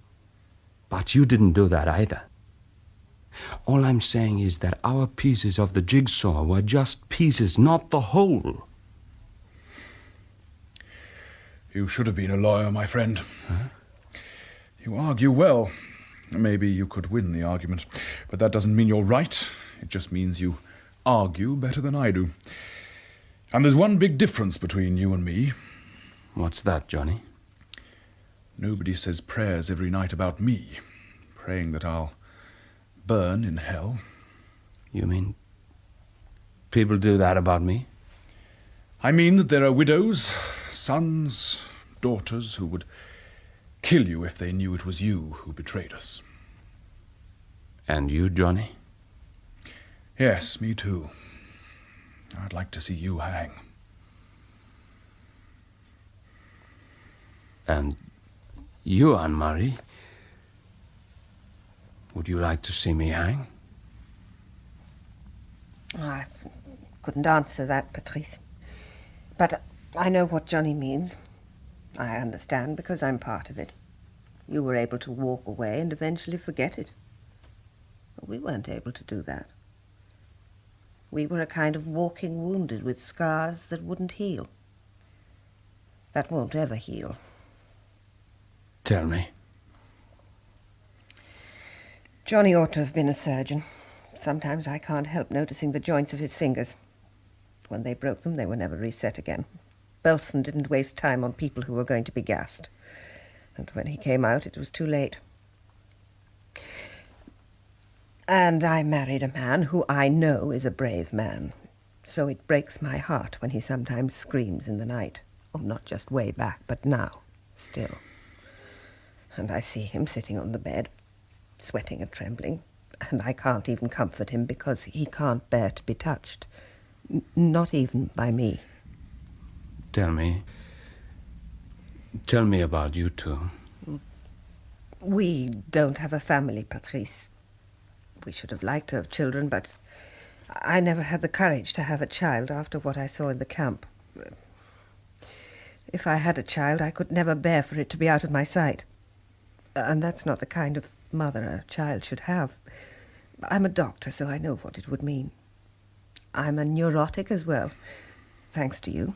But you didn't do that either. All I'm saying is that our pieces of the jigsaw were just pieces, not the whole. You should have been a lawyer, my friend. Huh? You argue well. Maybe you could win the argument, but that doesn't mean you're right. It just means you argue better than I do. And there's one big difference between you and me. What's that, Johnny? Nobody says prayers every night about me, praying that I'll burn in hell. You mean people do that about me? I mean that there are widows, sons, daughters who would kill you if they knew it was you who betrayed us. And you, Johnny? Yes, me too. I'd like to see you hang. And you, Anne-Marie? Would you like to see me hang? I couldn't answer that, Patrice. But I know what Johnny means. I understand because I'm part of it. You were able to walk away and eventually forget it. But we weren't able to do that. We were a kind of walking wounded with scars that wouldn't heal. That won't ever heal. Tell me. Johnny ought to have been a surgeon. Sometimes I can't help noticing the joints of his fingers. When they broke them, they were never reset again. Belson didn't waste time on people who were going to be gassed. And when he came out, it was too late. And I married a man who I know is a brave man. So it breaks my heart when he sometimes screams in the night. Oh, not just way back, but now, still. And I see him sitting on the bed, sweating and trembling, and I can't even comfort him because he can't bear to be touched. Not even by me. Tell me about you two. We don't have a family, Patrice. We should have liked to have children, but I never had the courage to have a child after what I saw in the camp. If I had a child, I could never bear for it to be out of my sight. And that's not the kind of mother a child should have. I'm a doctor, so I know what it would mean. I'm a neurotic as well, thanks to you.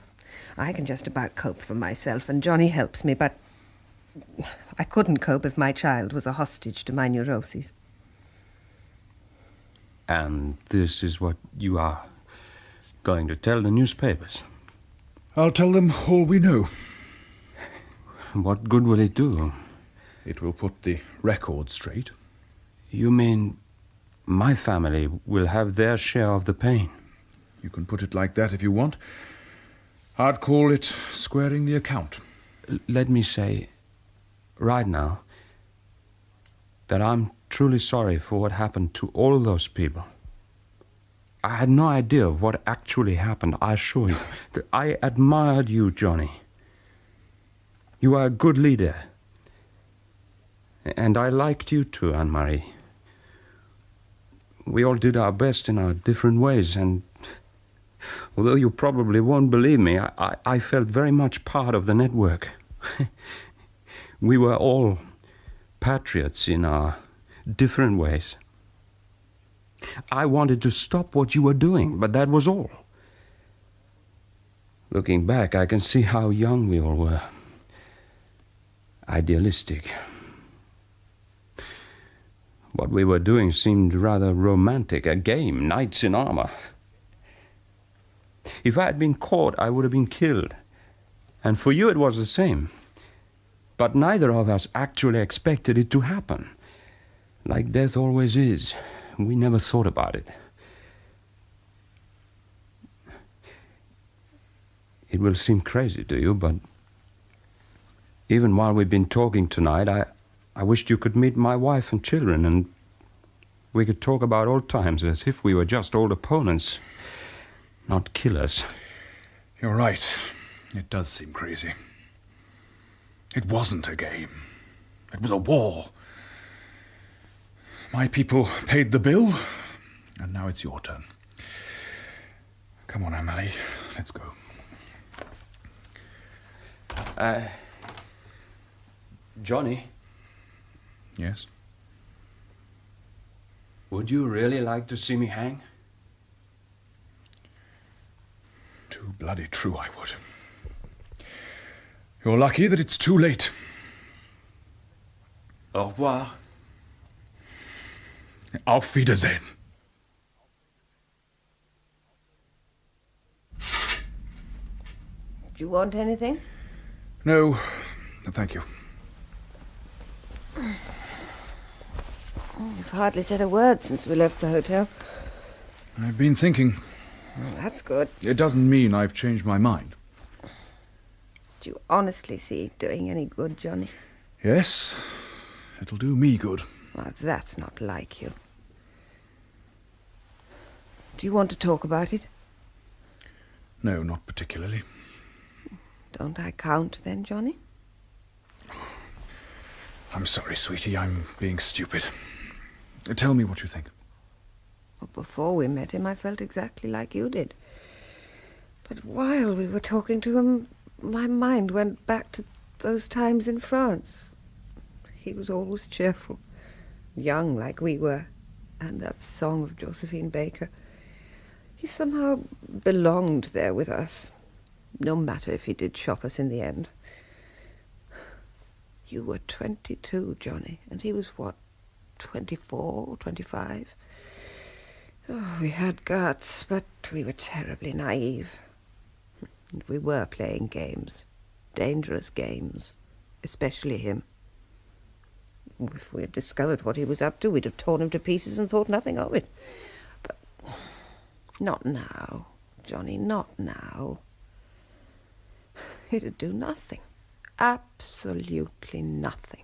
I can just about cope for myself, and Johnny helps me, but I couldn't cope if my child was a hostage to my neuroses. And this is what you are going to tell the newspapers? I'll tell them all we know. What good will it do? It will put the record straight. You mean my family will have their share of the pain? You can put it like that if you want. I'd call it squaring the account. let me say, right now, that I'm truly sorry for what happened to all those people. I had no idea of what actually happened, I assure you. I admired you, Johnny. You are a good leader. And I liked you too, Anne-Marie. We all did our best in our different ways, and although you probably won't believe me, I felt very much part of the network. We were all patriots in our different ways. I wanted to stop what you were doing, but that was all. Looking back, I can see how young we all were. Idealistic. What we were doing seemed rather romantic, a game, knights in armor. If I had been caught, I would have been killed. And for you it was the same. But neither of us actually expected it to happen. Like death always is. We never thought about it. It will seem crazy to you, but even while we've been talking tonight, I wished you could meet my wife and children, and we could talk about old times as if we were just old opponents, not killers. You're right. It does seem crazy. It wasn't a game. It was a war. My people paid the bill, and now it's your turn. Come on, Anne-Marie, let's go. Johnny? Yes? Would you really like to see me hang? Too bloody true, I would. You're lucky that it's too late. Au revoir. Auf Wiedersehen. Do you want anything? No, thank you. You've hardly said a word since we left the hotel. I've been thinking. Well, that's good. It doesn't mean I've changed my mind. Do you honestly see it doing any good, Johnny? Yes, it'll do me good. Well, that's not like you. Do you want to talk about it? No, not particularly. Don't I count then, Johnny? I'm sorry, sweetie, I'm being stupid. Tell me what you think. Well, before we met him, I felt exactly like you did. But while we were talking to him, my mind went back to those times in France. He was always cheerful, young like we were, and that song of Josephine Baker. He somehow belonged there with us, no matter if he did shop us in the end. You were 22, Johnny, and he was, what, 24, 25? Oh, we had guts, but we were terribly naive. And we were playing games, dangerous games, especially him. If we had discovered what he was up to, we'd have torn him to pieces and thought nothing of it. But not now, Johnny, not now. It'd do nothing. Absolutely nothing.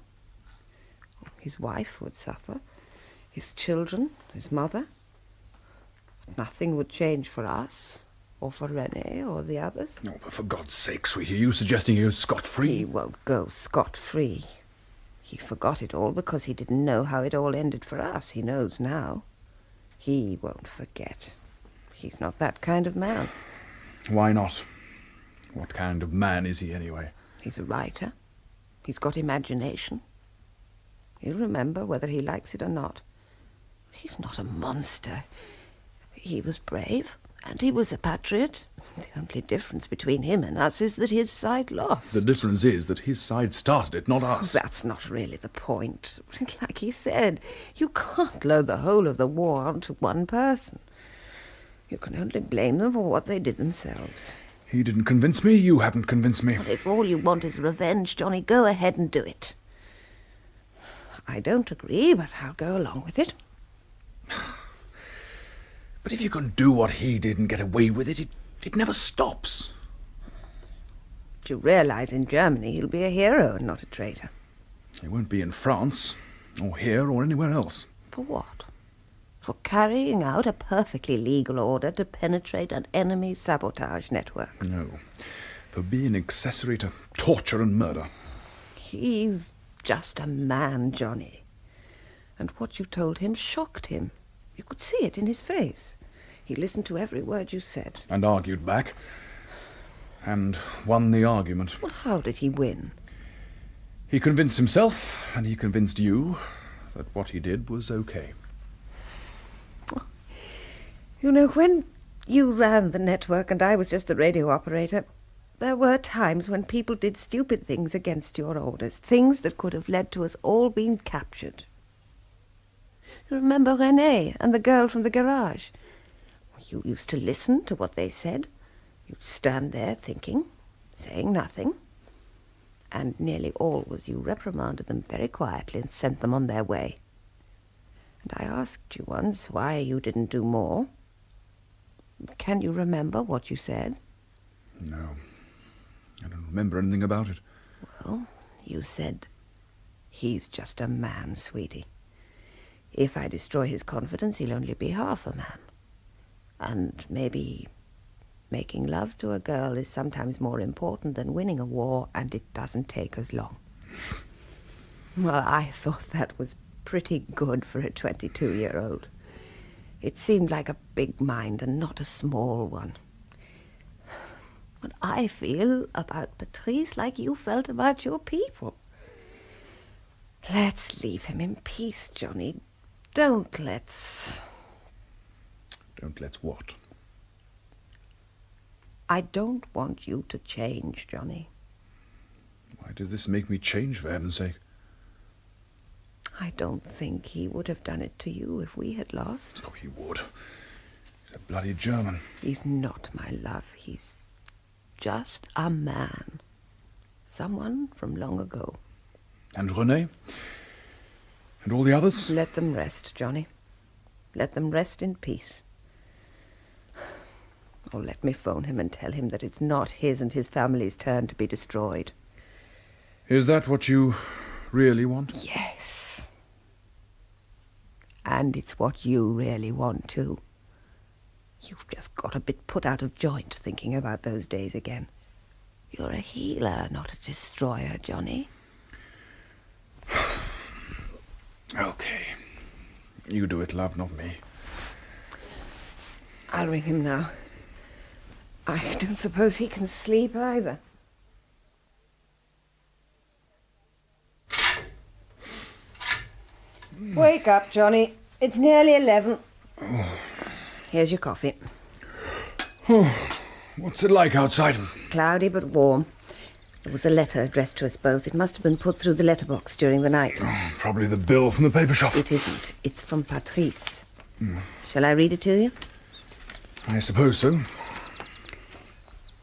His wife would suffer, his children, his mother. But nothing would change for us, or for René, or the others. Oh, but for God's sake, sweetie, are you suggesting he goes scot-free? He won't go scot-free. He forgot it all because he didn't know how it all ended for us. He knows now. He won't forget. He's not that kind of man. Why not? What kind of man is he, anyway? He's a writer. He's got imagination. He'll remember whether he likes it or not. He's not a monster. He was brave, and he was a patriot. The only difference between him and us is that his side lost. The difference is that his side started it, not us. That's not really the point. Like he said, you can't load the whole of the war onto one person. You can only blame them for what they did themselves. He didn't convince me, you haven't convinced me. Well, if all you want is revenge, Johnny, go ahead and do it. I don't agree, but I'll go along with it. But if you can do what he did and get away with it, it never stops. But you realize in Germany he'll be a hero and not a traitor. He won't be in France, or here, or anywhere else. For what? For carrying out a perfectly legal order to penetrate an enemy sabotage network. No. For being accessory to torture and murder. He's just a man, Johnny. And what you told him shocked him. You could see it in his face. He listened to every word you said. And argued back. And won the argument. Well, how did he win? He convinced himself, and he convinced you, that what he did was okay. You know, when you ran the network and I was just the radio operator, there were times when people did stupid things against your orders, things that could have led to us all being captured. You remember René and the girl from the garage? You used to listen to what they said. You'd stand there thinking, saying nothing. And nearly always you reprimanded them very quietly and sent them on their way. And I asked you once why you didn't do more. Can you remember what you said? No. I don't remember anything about it. Well, you said, he's just a man, sweetie. If I destroy his confidence, he'll only be half a man. And maybe making love to a girl is sometimes more important than winning a war, and it doesn't take as long. Well, I thought that was pretty good for a 22-year-old. It seemed like a big mind and not a small one. But I feel about Patrice like you felt about your people. Let's leave him in peace, Johnny. Don't let's what? I don't want you to change, Johnny. Why does this make me change, for heaven's sake? I don't think he would have done it to you if we had lost. Oh, he would. He's a bloody German. He's not, my love. He's just a man. Someone from long ago. And René? And all the others? Let them rest, Johnny. Let them rest in peace. Or let me phone him and tell him that it's not his and his family's turn to be destroyed. Is that what you really want? Yes. And it's what you really want, too. You've just got a bit put out of joint thinking about those days again. You're a healer, not a destroyer, Johnny. Okay. You do it, love, not me. I'll ring him now. I don't suppose he can sleep either. Wake up, Johnny. It's nearly 11. Here's your coffee. What's it like outside? Cloudy but warm. There was a letter addressed to us both. It must have been put through the letterbox during the night. Oh, probably the bill from the paper shop. It isn't. It's from Patrice. Shall I read it to you? I suppose so.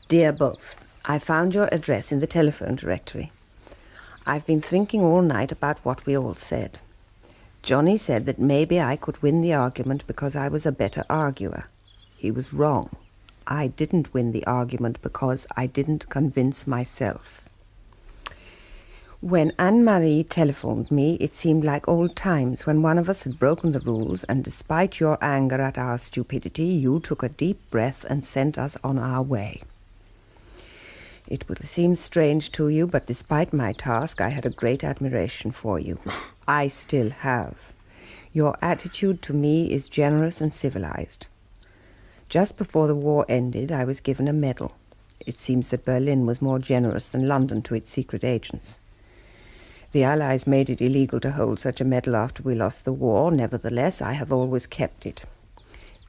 Dear both, I found your address in the telephone directory. I've been thinking all night about what we all said. Johnny said that maybe I could win the argument because I was a better arguer. He was wrong. I didn't win the argument because I didn't convince myself. When Anne-Marie telephoned me, it seemed like old times when one of us had broken the rules, and despite your anger at our stupidity, you took a deep breath and sent us on our way. It will seem strange to you, but despite my task, I had a great admiration for you. I still have. Your attitude to me is generous and civilized. Just before the war ended, I was given a medal. It seems that Berlin was more generous than London to its secret agents. The Allies made it illegal to hold such a medal after we lost the war. Nevertheless, I have always kept it.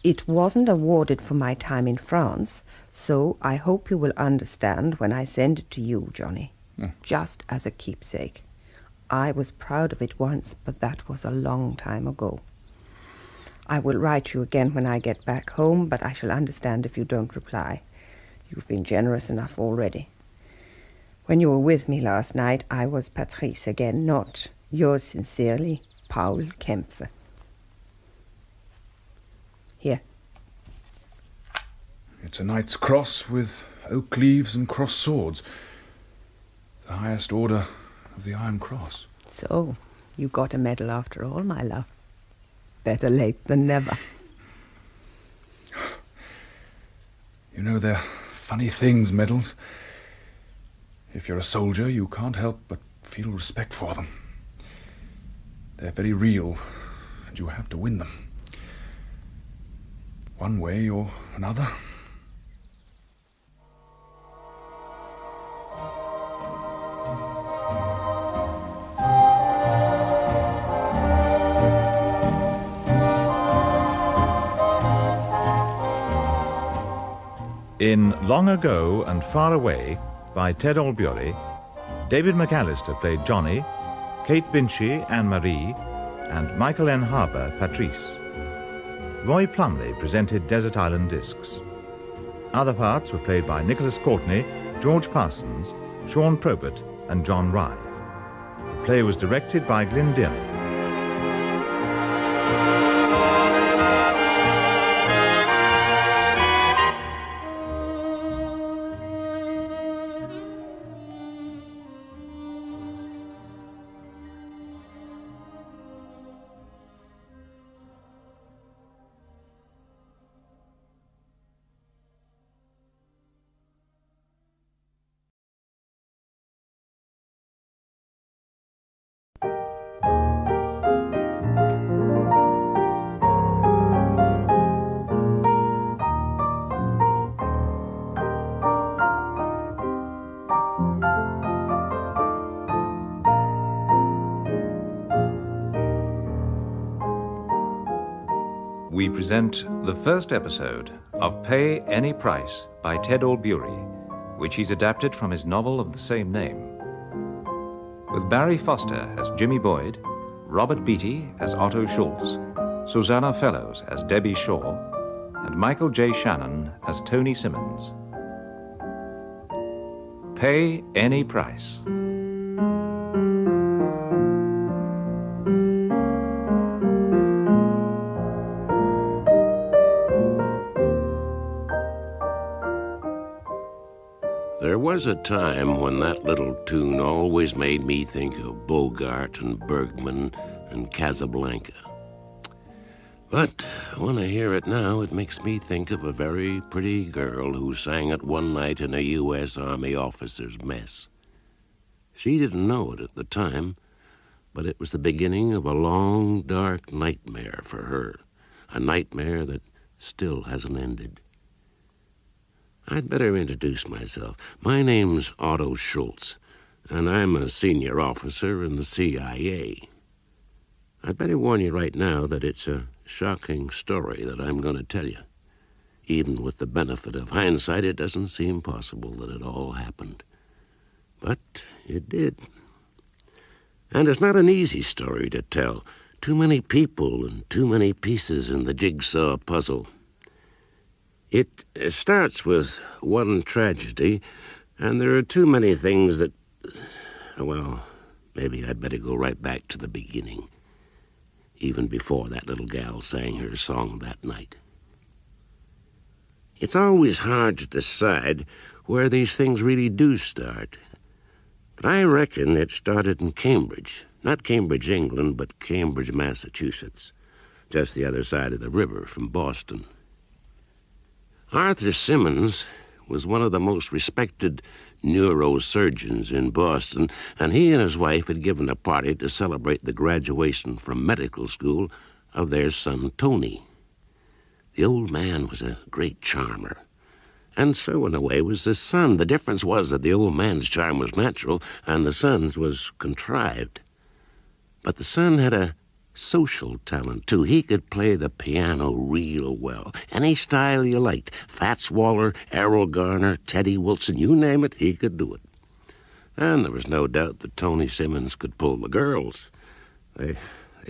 It wasn't awarded for my time in France, so I hope you will understand when I send it to you, Johnny. Just as a keepsake. I was proud of it once, but that was a long time ago. I will write you again when I get back home, but I shall understand if you don't reply. You've been generous enough already. When you were with me last night, I was Patrice again, not yours sincerely, Paul Kempfer. Here. It's a knight's cross with oak leaves and crossed swords. The highest order of the Iron Cross. So, you got a medal after all, my love. Better late than never. You know, they're funny things, medals. If you're a soldier, you can't help but feel respect for them. They're very real, and you have to win them. One way or another. In Long Ago and Far Away by Ted Allbeury, David McAllister played Johnny, Kate Binchy, Anne-Marie, and Michael N. Harper, Patrice. Roy Plumley presented Desert Island Discs. Other parts were played by Nicholas Courtney, George Parsons, Sean Probert, and John Rye. The play was directed by Glyn Dearman. We present the first episode of Pay Any Price by Ted Allbeury, which he's adapted from his novel of the same name. With Barry Foster as Jimmy Boyd, Robert Beatty as Otto Schultz, Susanna Fellows as Debbie Shaw, and Michael J. Shannon as Tony Simmons. Pay Any Price. There was a time when that little tune always made me think of Bogart and Bergman and Casablanca. But when I hear it now, it makes me think of a very pretty girl who sang it one night in a U.S. Army officer's mess. She didn't know it at the time, but it was the beginning of a long, dark nightmare for her, a nightmare that still hasn't ended. I'd better introduce myself. My name's Otto Schultz, and I'm a senior officer in the CIA. I'd better warn you right now that it's a shocking story that I'm going to tell you. Even with the benefit of hindsight, it doesn't seem possible that it all happened. But it did. And it's not an easy story to tell. Too many people and too many pieces in the jigsaw puzzle. It starts with one tragedy, and there are too many things that... Well, maybe I'd better go right back to the beginning, even before that little gal sang her song that night. It's always hard to decide where these things really do start. But I reckon it started in Cambridge. Not Cambridge, England, but Cambridge, Massachusetts, just the other side of the river from Boston. Arthur Simmons was one of the most respected neurosurgeons in Boston, and he and his wife had given a party to celebrate the graduation from medical school of their son, Tony. The old man was a great charmer, and so, in a way, was his son. The difference was that the old man's charm was natural, and the son's was contrived. But the son had a social talent, too. He could play the piano real well. Any style you liked. Fats Waller, Errol Garner, Teddy Wilson, you name it, he could do it. And there was no doubt that Tony Simmons could pull the girls. They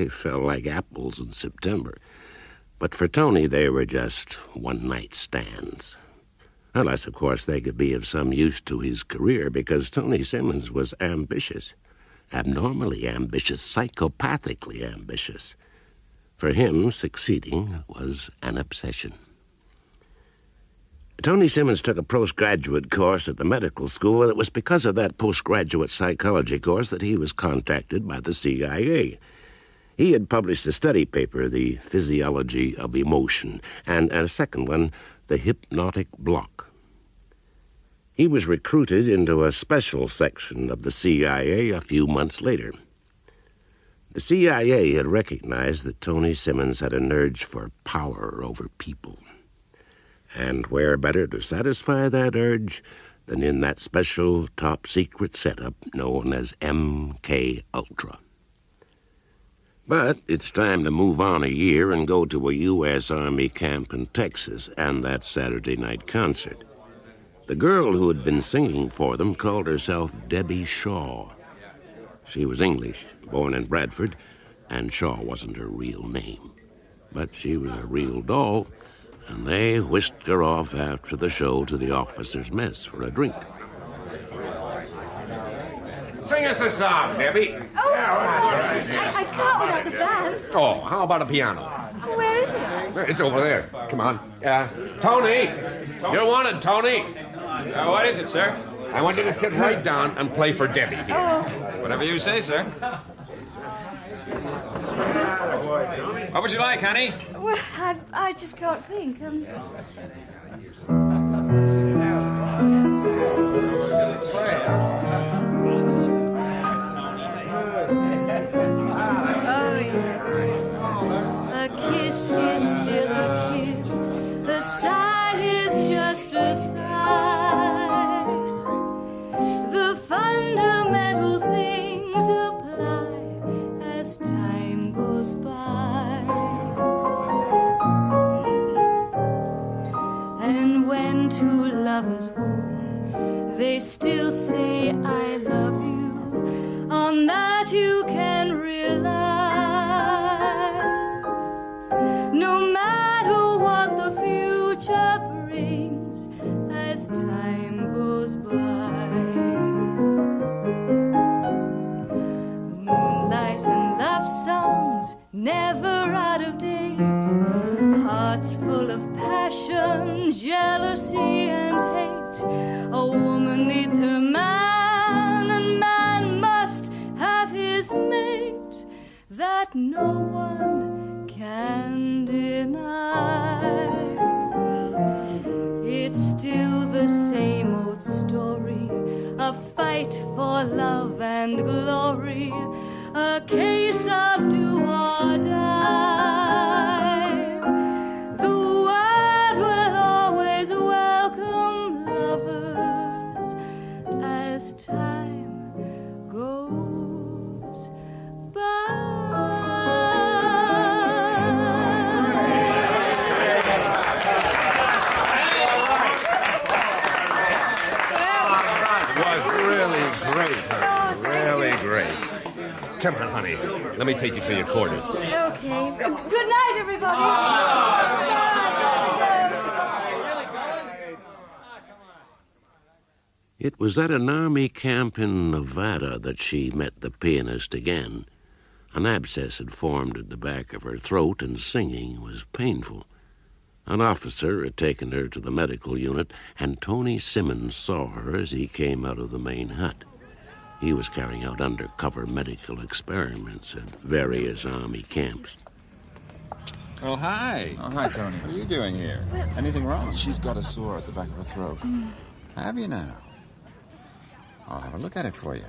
fell like apples in September. But for Tony, they were just one-night stands. Unless, of course, they could be of some use to his career, because Tony Simmons was ambitious. Abnormally ambitious, psychopathically ambitious. For him, succeeding was an obsession. Tony Simmons took a postgraduate course at the medical school, and it was because of that postgraduate psychology course that he was contacted by the CIA. He had published a study paper, The Physiology of Emotion, and a second one, The Hypnotic Block. He was recruited into a special section of the CIA a few months later. The CIA had recognized that Tony Simmons had an urge for power over people. And where better to satisfy that urge than in that special top-secret setup known as MK Ultra. But it's time to move on a year and go to a U.S. Army camp in Texas and that Saturday night concert. The girl who had been singing for them called herself Debbie Shaw. She was English, born in Bradford, and Shaw wasn't her real name. But she was a real doll, and they whisked her off after the show to the officers' mess for a drink. Sing us a song, Debbie. Oh, I can't without the band. Oh, how about a piano? Where is it? It's over there. Come on. Tony! You're wanted, Tony! What is it, sir? I want you to sit right down and play for Debbie here. Oh. Whatever you say, sir. What would you like, honey? Well, I just can't think. Oh, yes. A kiss is still a kiss. A sigh is just a sigh. The fundamental things apply as time goes by. And when two lovers woo, they still say I love you. On that you can rely. No matter what the future brings as time goes by. Moonlight and love songs never out of date. Hearts full of passion, jealousy and hate. A woman needs her man, and man must have his mate. That no one can deny. It's still the same old story, a fight for love and glory, a case of do or die. The world will always welcome lovers as time goes by. Come on, honey. Let me take you to your quarters. Okay. Good night, everybody. It was at an army camp in Nevada that she met the pianist again. An abscess had formed at the back of her throat, and singing was painful. An officer had taken her to the medical unit, and Tony Simmons saw her as he came out of the main hut. He was carrying out undercover medical experiments at various army camps. Oh, hi. Oh, hi, Tony. What are you doing here? Anything wrong? She's got a sore at the back of her throat. Have you now? I'll have a look at it for you.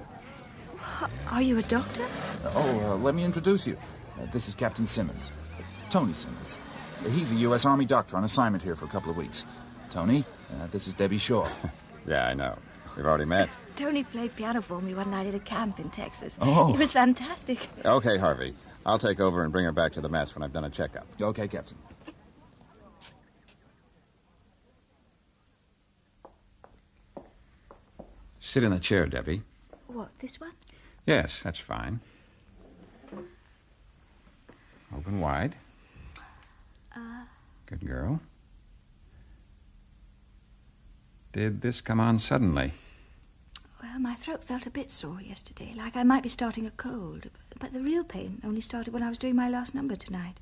Are you a doctor? Let me introduce you. This is Captain Simmons. Tony Simmons. He's a U.S. Army doctor on assignment here for a couple of weeks. Tony, this is Debbie Shaw. Yeah, I know. We've already met. Tony played piano for me one night at a camp in Texas. Oh. It was fantastic. Okay, Harvey. I'll take over and bring her back to the mess when I've done a checkup. Okay, Captain. Sit in the chair, Debbie. What, this one? Yes, that's fine. Open wide. Good girl. Did this come on suddenly? Well, my throat felt a bit sore yesterday, like I might be starting a cold. But the real pain only started when I was doing my last number tonight.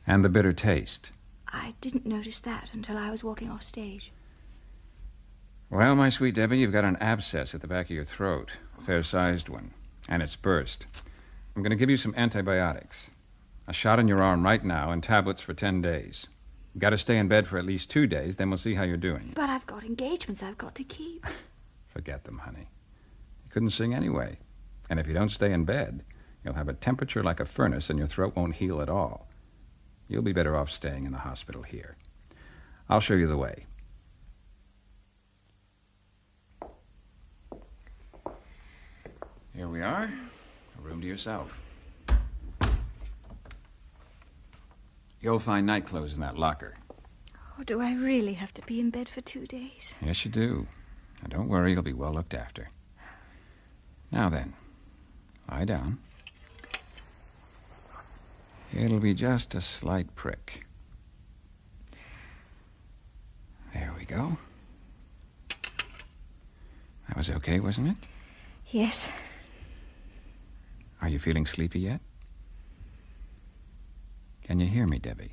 And the bitter taste? I didn't notice that until I was walking off stage. Well, my sweet Debbie, you've got an abscess at the back of your throat. A fair-sized one. And it's burst. I'm going to give you some antibiotics. A shot in your arm right now and tablets for 10 days. You've got to stay in bed for at least 2 days, then we'll see how you're doing. But I've got engagements I've got to keep. Forget them, honey. You couldn't sing anyway. And if you don't stay in bed, you'll have a temperature like a furnace and your throat won't heal at all. You'll be better off staying in the hospital here. I'll show you the way. Here we are. A room to yourself. You'll find night clothes in that locker. Oh, do I really have to be in bed for 2 days? Yes, you do. Now, don't worry, you'll be well looked after. Now then, lie down. It'll be just a slight prick. There we go. That was okay, wasn't it? Yes. Are you feeling sleepy yet? Can you hear me, Debbie?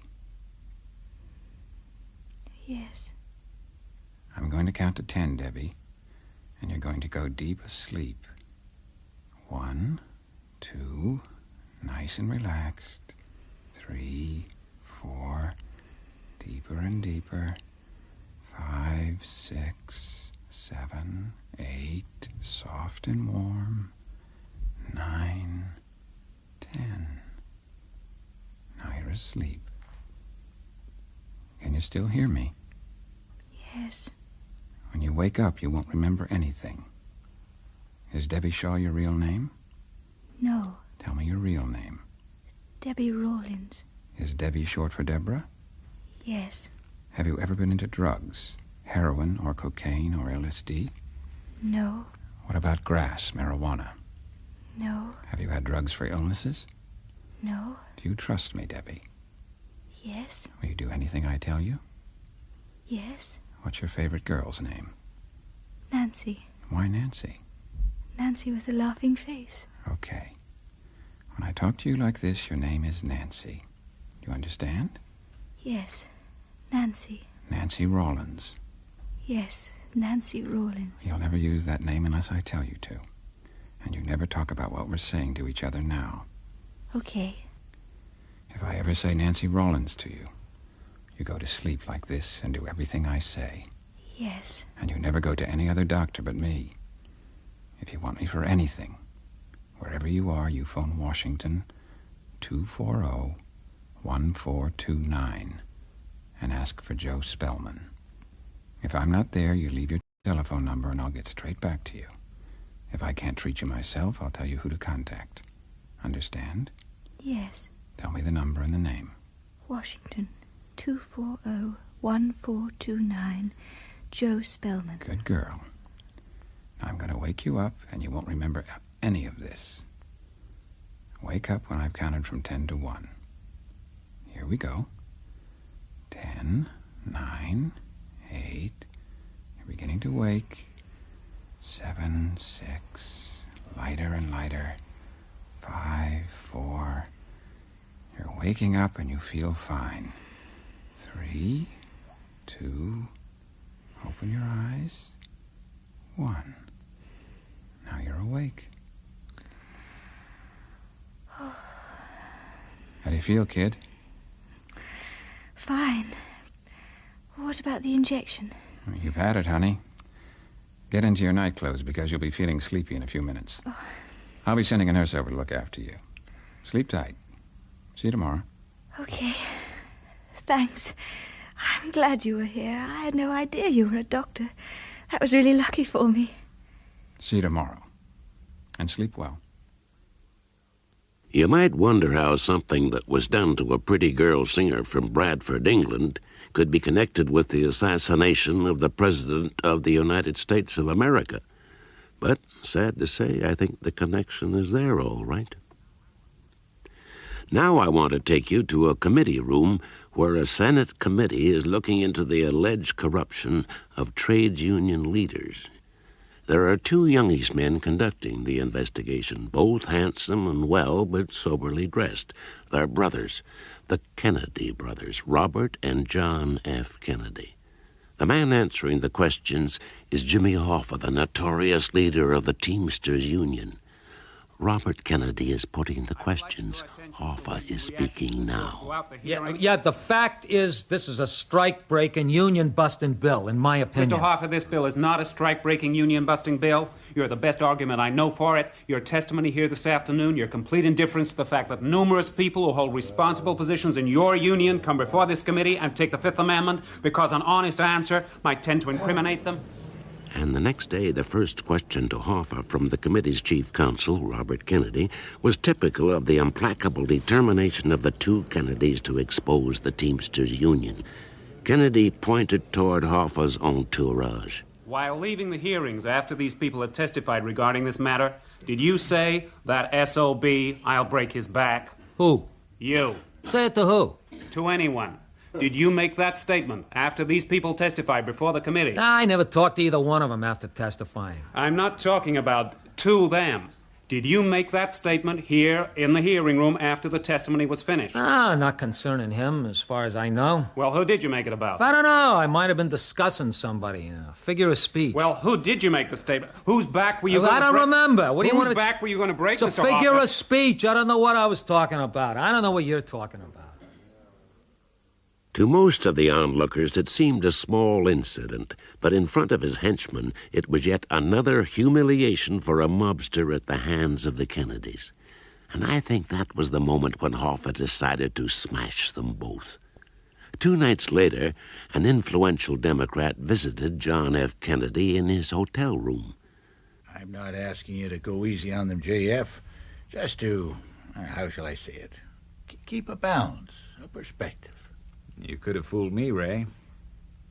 Yes. I'm going to count to 10, Debbie, and you're going to go deep asleep. 1, 2, nice and relaxed. 3, 4, deeper and deeper. 5, 6, 7, 8, soft and warm. 9, 10. Now you're asleep. Can you still hear me? Yes. When you wake up, you won't remember anything. Is Debbie Shaw your real name? No. Tell me your real name. Debbie Rawlins. Is Debbie short for Deborah? Yes. Have you ever been into drugs? Heroin or cocaine or LSD? No. What about grass, marijuana? No. Have you had drugs for illnesses? No. Do you trust me, Debbie? Yes. Will you do anything I tell you? Yes. What's your favorite girl's name? Nancy. Why Nancy? Nancy with the laughing face. Okay. When I talk to you like this, your name is Nancy. Do you understand? Yes. Nancy. Nancy Rawlins. Yes. Nancy Rawlins. You'll never use that name unless I tell you to. And you never talk about what we're saying to each other now. Okay. If I ever say Nancy Rawlins to you, you go to sleep like this and do everything I say. Yes. And you never go to any other doctor but me. If you want me for anything, wherever you are, you phone Washington 240-1429 and ask for Joe Spellman. If I'm not there, you leave your telephone number and I'll get straight back to you. If I can't treat you myself, I'll tell you who to contact. Understand? Yes. Tell me the number and the name. Washington 240-1429, Joe Spellman. Good girl. Now I'm going to wake you up and you won't remember any of this. Wake up when I've counted from 10 to 1. Here we go. 10, 9, 8. You're beginning to wake. 7, 6. Lighter and lighter. 5, 4. You're waking up and you feel fine. 3, 2. Open your eyes. 1. Now you're awake. How do you feel, kid? Fine. What about the injection? You've had it, honey. Get into your night clothes because you'll be feeling sleepy in a few minutes. Oh. I'll be sending a nurse over to look after you. Sleep tight. See you tomorrow. Okay. Thanks. I'm glad you were here. I had no idea you were a doctor. That was really lucky for me. See you tomorrow. And sleep well. You might wonder how something that was done to a pretty girl singer from Bradford, England, could be connected with the assassination of the President of the United States of America. But, sad to say, I think the connection is there all right. Now I want to take you to a committee room where a Senate committee is looking into the alleged corruption of trade union leaders. There are 2 youngish men conducting the investigation, both handsome and well, but soberly dressed. They're brothers, the Kennedy brothers, Robert and John F. Kennedy. The man answering the questions is Jimmy Hoffa, the notorious leader of the Teamsters Union. Robert Kennedy is putting the questions. Hoffa is speaking now. Yeah, the fact is this is a strike-breaking, union-busting bill, in my opinion. Mr. Hoffa, this bill is not a strike-breaking, union-busting bill. You're the best argument I know for it. Your testimony here this afternoon, your complete indifference to the fact that numerous people who hold responsible positions in your union come before this committee and take the Fifth Amendment because an honest answer might tend to incriminate them. And the next day, the first question to Hoffa from the committee's chief counsel, Robert Kennedy, was typical of the implacable determination of the two Kennedys to expose the Teamsters Union. Kennedy pointed toward Hoffa's entourage. While leaving the hearings after these people had testified regarding this matter, did you say that SOB, I'll break his back? Who? You. Say it to who? To anyone. Did you make that statement after these people testified before the committee? I never talked to either one of them after testifying. I'm not talking about to them. Did you make that statement here in the hearing room after the testimony was finished? Not concerning him, as far as I know. Well, who did you make it about? I don't know. I might have been discussing somebody. Figure of speech. Well, who did you make the statement? Whose back were you going to break? I don't remember. What do you want to... Whose back were you going to break, It's a Mr. figure Hoffa? of speech. I don't know what I was talking about. I don't know what you're talking about. To most of the onlookers, it seemed a small incident, but in front of his henchmen, it was yet another humiliation for a mobster at the hands of the Kennedys. And I think that was the moment when Hoffa decided to smash them both. 2 nights later, an influential Democrat visited John F. Kennedy in his hotel room. I'm not asking you to go easy on them, JF. Just to, how shall I say it, keep a balance, a perspective. You could have fooled me, Ray.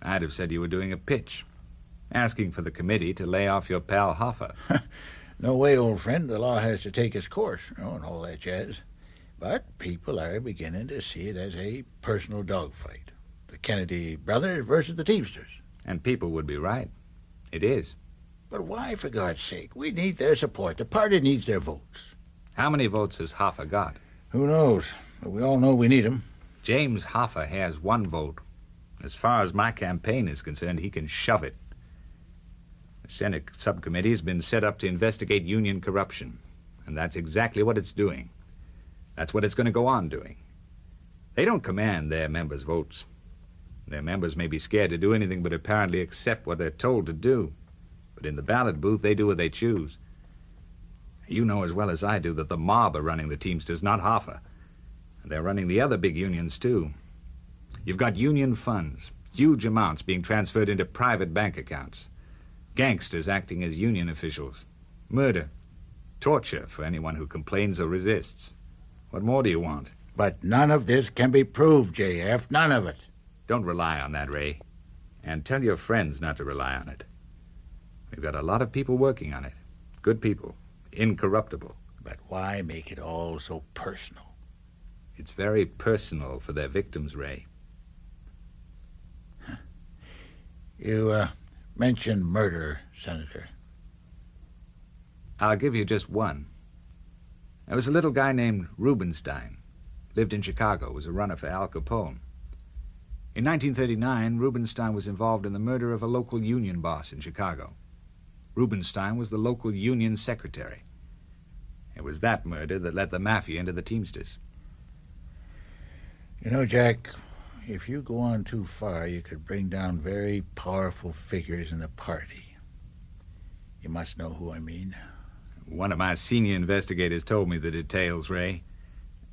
I'd have said you were doing a pitch, asking for the committee to lay off your pal Hoffa. No way, old friend. The law has to take its course, and all that jazz. But people are beginning to see it as a personal dogfight. The Kennedy brothers versus the Teamsters. And people would be right. It is. But why, for God's sake? We need their support. The party needs their votes. How many votes has Hoffa got? Who knows? But we all know we need them. James Hoffa has 1 vote. As far as my campaign is concerned, he can shove it. The Senate subcommittee has been set up to investigate union corruption, and that's exactly what it's doing. That's what it's going to go on doing. They don't command their members' votes. Their members may be scared to do anything but apparently accept what they're told to do. But in the ballot booth, they do what they choose. You know as well as I do that the mob are running the Teamsters, not Hoffa. They're running the other big unions, too. You've got union funds, huge amounts being transferred into private bank accounts. Gangsters acting as union officials. Murder. Torture for anyone who complains or resists. What more do you want? But none of this can be proved, JF. None of it. Don't rely on that, Ray. And tell your friends not to rely on it. We've got a lot of people working on it. Good people. Incorruptible. But why make it all so personal? It's very personal for their victims, Ray. You mentioned murder, Senator. I'll give you just one. There was a little guy named Rubenstein. Lived in Chicago, was a runner for Al Capone. In 1939, Rubenstein was involved in the murder of a local union boss in Chicago. Rubenstein was the local union secretary. It was that murder that let the mafia into the Teamsters. You know, Jack, if you go on too far, you could bring down very powerful figures in the party. You must know who I mean. One of my senior investigators told me the details, Ray.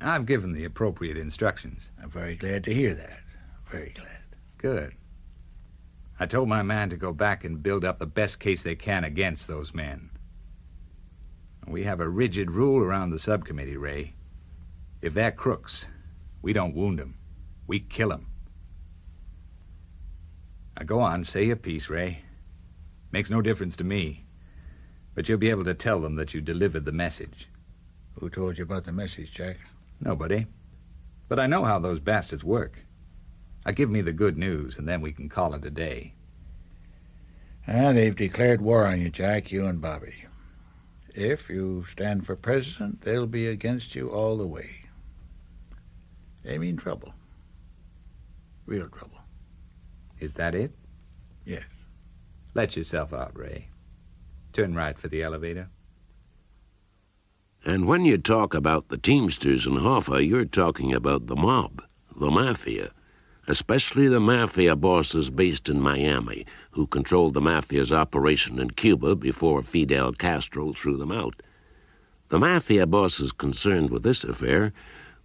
I've given the appropriate instructions. I'm very glad to hear that. Very glad. Good. I told my man to go back and build up the best case they can against those men. We have a rigid rule around the subcommittee, Ray. If they're crooks, we don't wound them. We kill them. Now go on, say your piece, Ray. Makes no difference to me. But you'll be able to tell them that you delivered the message. Who told you about the message, Jack? Nobody. But I know how those bastards work. Now give me the good news, and then we can call it a day. They've declared war on you, Jack, you and Bobby. If you stand for president, they'll be against you all the way. They mean trouble. Real trouble. Is that it? Yes. Let yourself out, Ray. Turn right for the elevator. And when you talk about the Teamsters and Hoffa, you're talking about the mob, the mafia, especially the mafia bosses based in Miami, who controlled the mafia's operation in Cuba before Fidel Castro threw them out. The mafia bosses concerned with this affair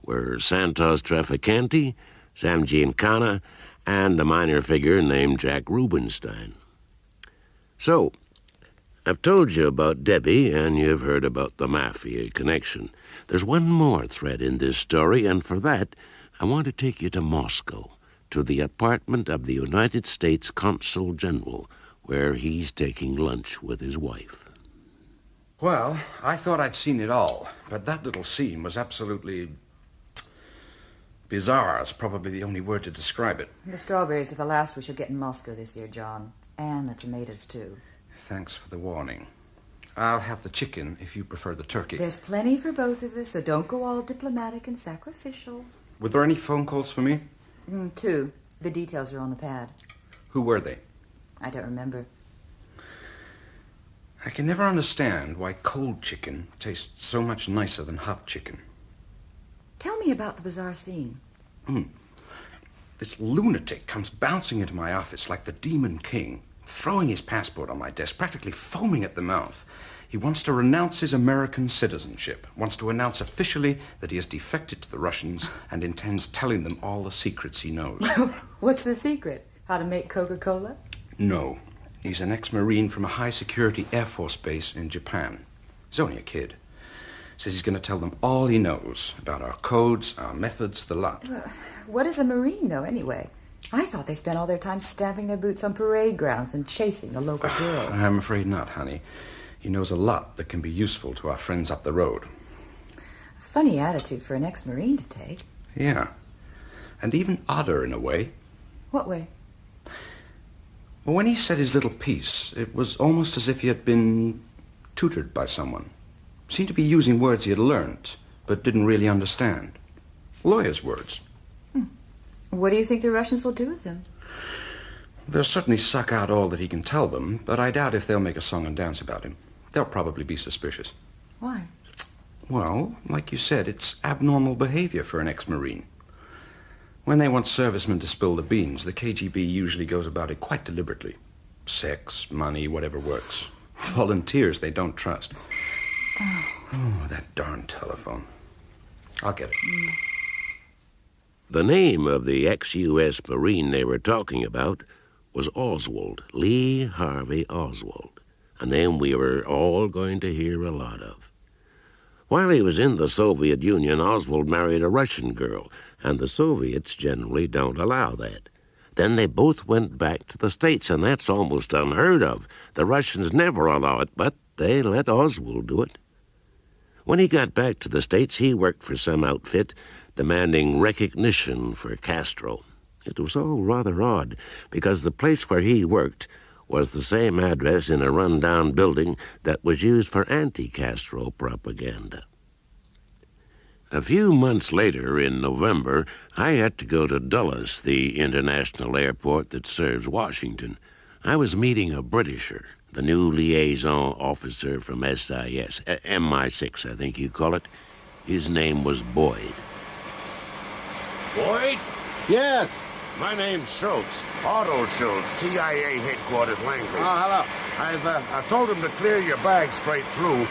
were Santos Trafficante, Sam Giancana, and a minor figure named Jack Rubenstein. So, I've told you about Debbie, and you've heard about the mafia connection. There's one more thread in this story, and for that, I want to take you to Moscow, to the apartment of the United States Consul General, where he's taking lunch with his wife. Well, I thought I'd seen it all, but that little scene was absolutely bizarre. Is probably the only word to describe it. The strawberries are the last we shall get in Moscow this year, John. And the tomatoes, too. Thanks for the warning. I'll have the chicken if you prefer the turkey. There's plenty for both of us, so don't go all diplomatic and sacrificial. Were there any phone calls for me? 2. The details are on the pad. Who were they? I don't remember. I can never understand why cold chicken tastes so much nicer than hot chicken. Tell me about the bizarre scene. This lunatic comes bouncing into my office like the Demon King, throwing his passport on my desk, practically foaming at the mouth. He wants to renounce his American citizenship, wants to announce officially that he has defected to the Russians and intends telling them all the secrets he knows. What's the secret? How to make Coca-Cola? No. He's an ex-Marine from a high-security Air Force base in Japan. He's only a kid. Says he's going to tell them all he knows about our codes, our methods, the lot. What is a Marine know, anyway? I thought they spent all their time stamping their boots on parade grounds and chasing the local girls. I'm afraid not, honey. He knows a lot that can be useful to our friends up the road. Funny attitude for an ex-Marine to take. Yeah. And even odder in a way. What way? Well, when he said his little piece, it was almost as if he had been tutored by someone. Seemed to be using words he had learned, but didn't really understand. Lawyers' words. What do you think the Russians will do with him? They'll certainly suck out all that he can tell them, but I doubt if they'll make a song and dance about him. They'll probably be suspicious. Why? Well, like you said, it's abnormal behavior for an ex-Marine. When they want servicemen to spill the beans, the KGB usually goes about it quite deliberately. Sex, money, whatever works. Volunteers they don't trust. Oh, that darn telephone. I'll get it. The name of the ex-U.S. Marine they were talking about was Oswald, Lee Harvey Oswald, a name we were all going to hear a lot of. While he was in the Soviet Union, Oswald married a Russian girl, and the Soviets generally don't allow that. Then they both went back to the States, and that's almost unheard of. The Russians never allow it, but they let Oswald do it. When he got back to the States, he worked for some outfit demanding recognition for Castro. It was all rather odd, because the place where he worked was the same address in a run-down building that was used for anti-Castro propaganda. A few months later, in November, I had to go to Dulles, the international airport that serves Washington. I was meeting a Britisher, the new liaison officer from SIS, MI6, I think you call it. His name was Boyd. Boyd? Yes. My name's Schultz, Otto Schultz, CIA headquarters language. Oh, hello. I've told him to clear your bag straight through.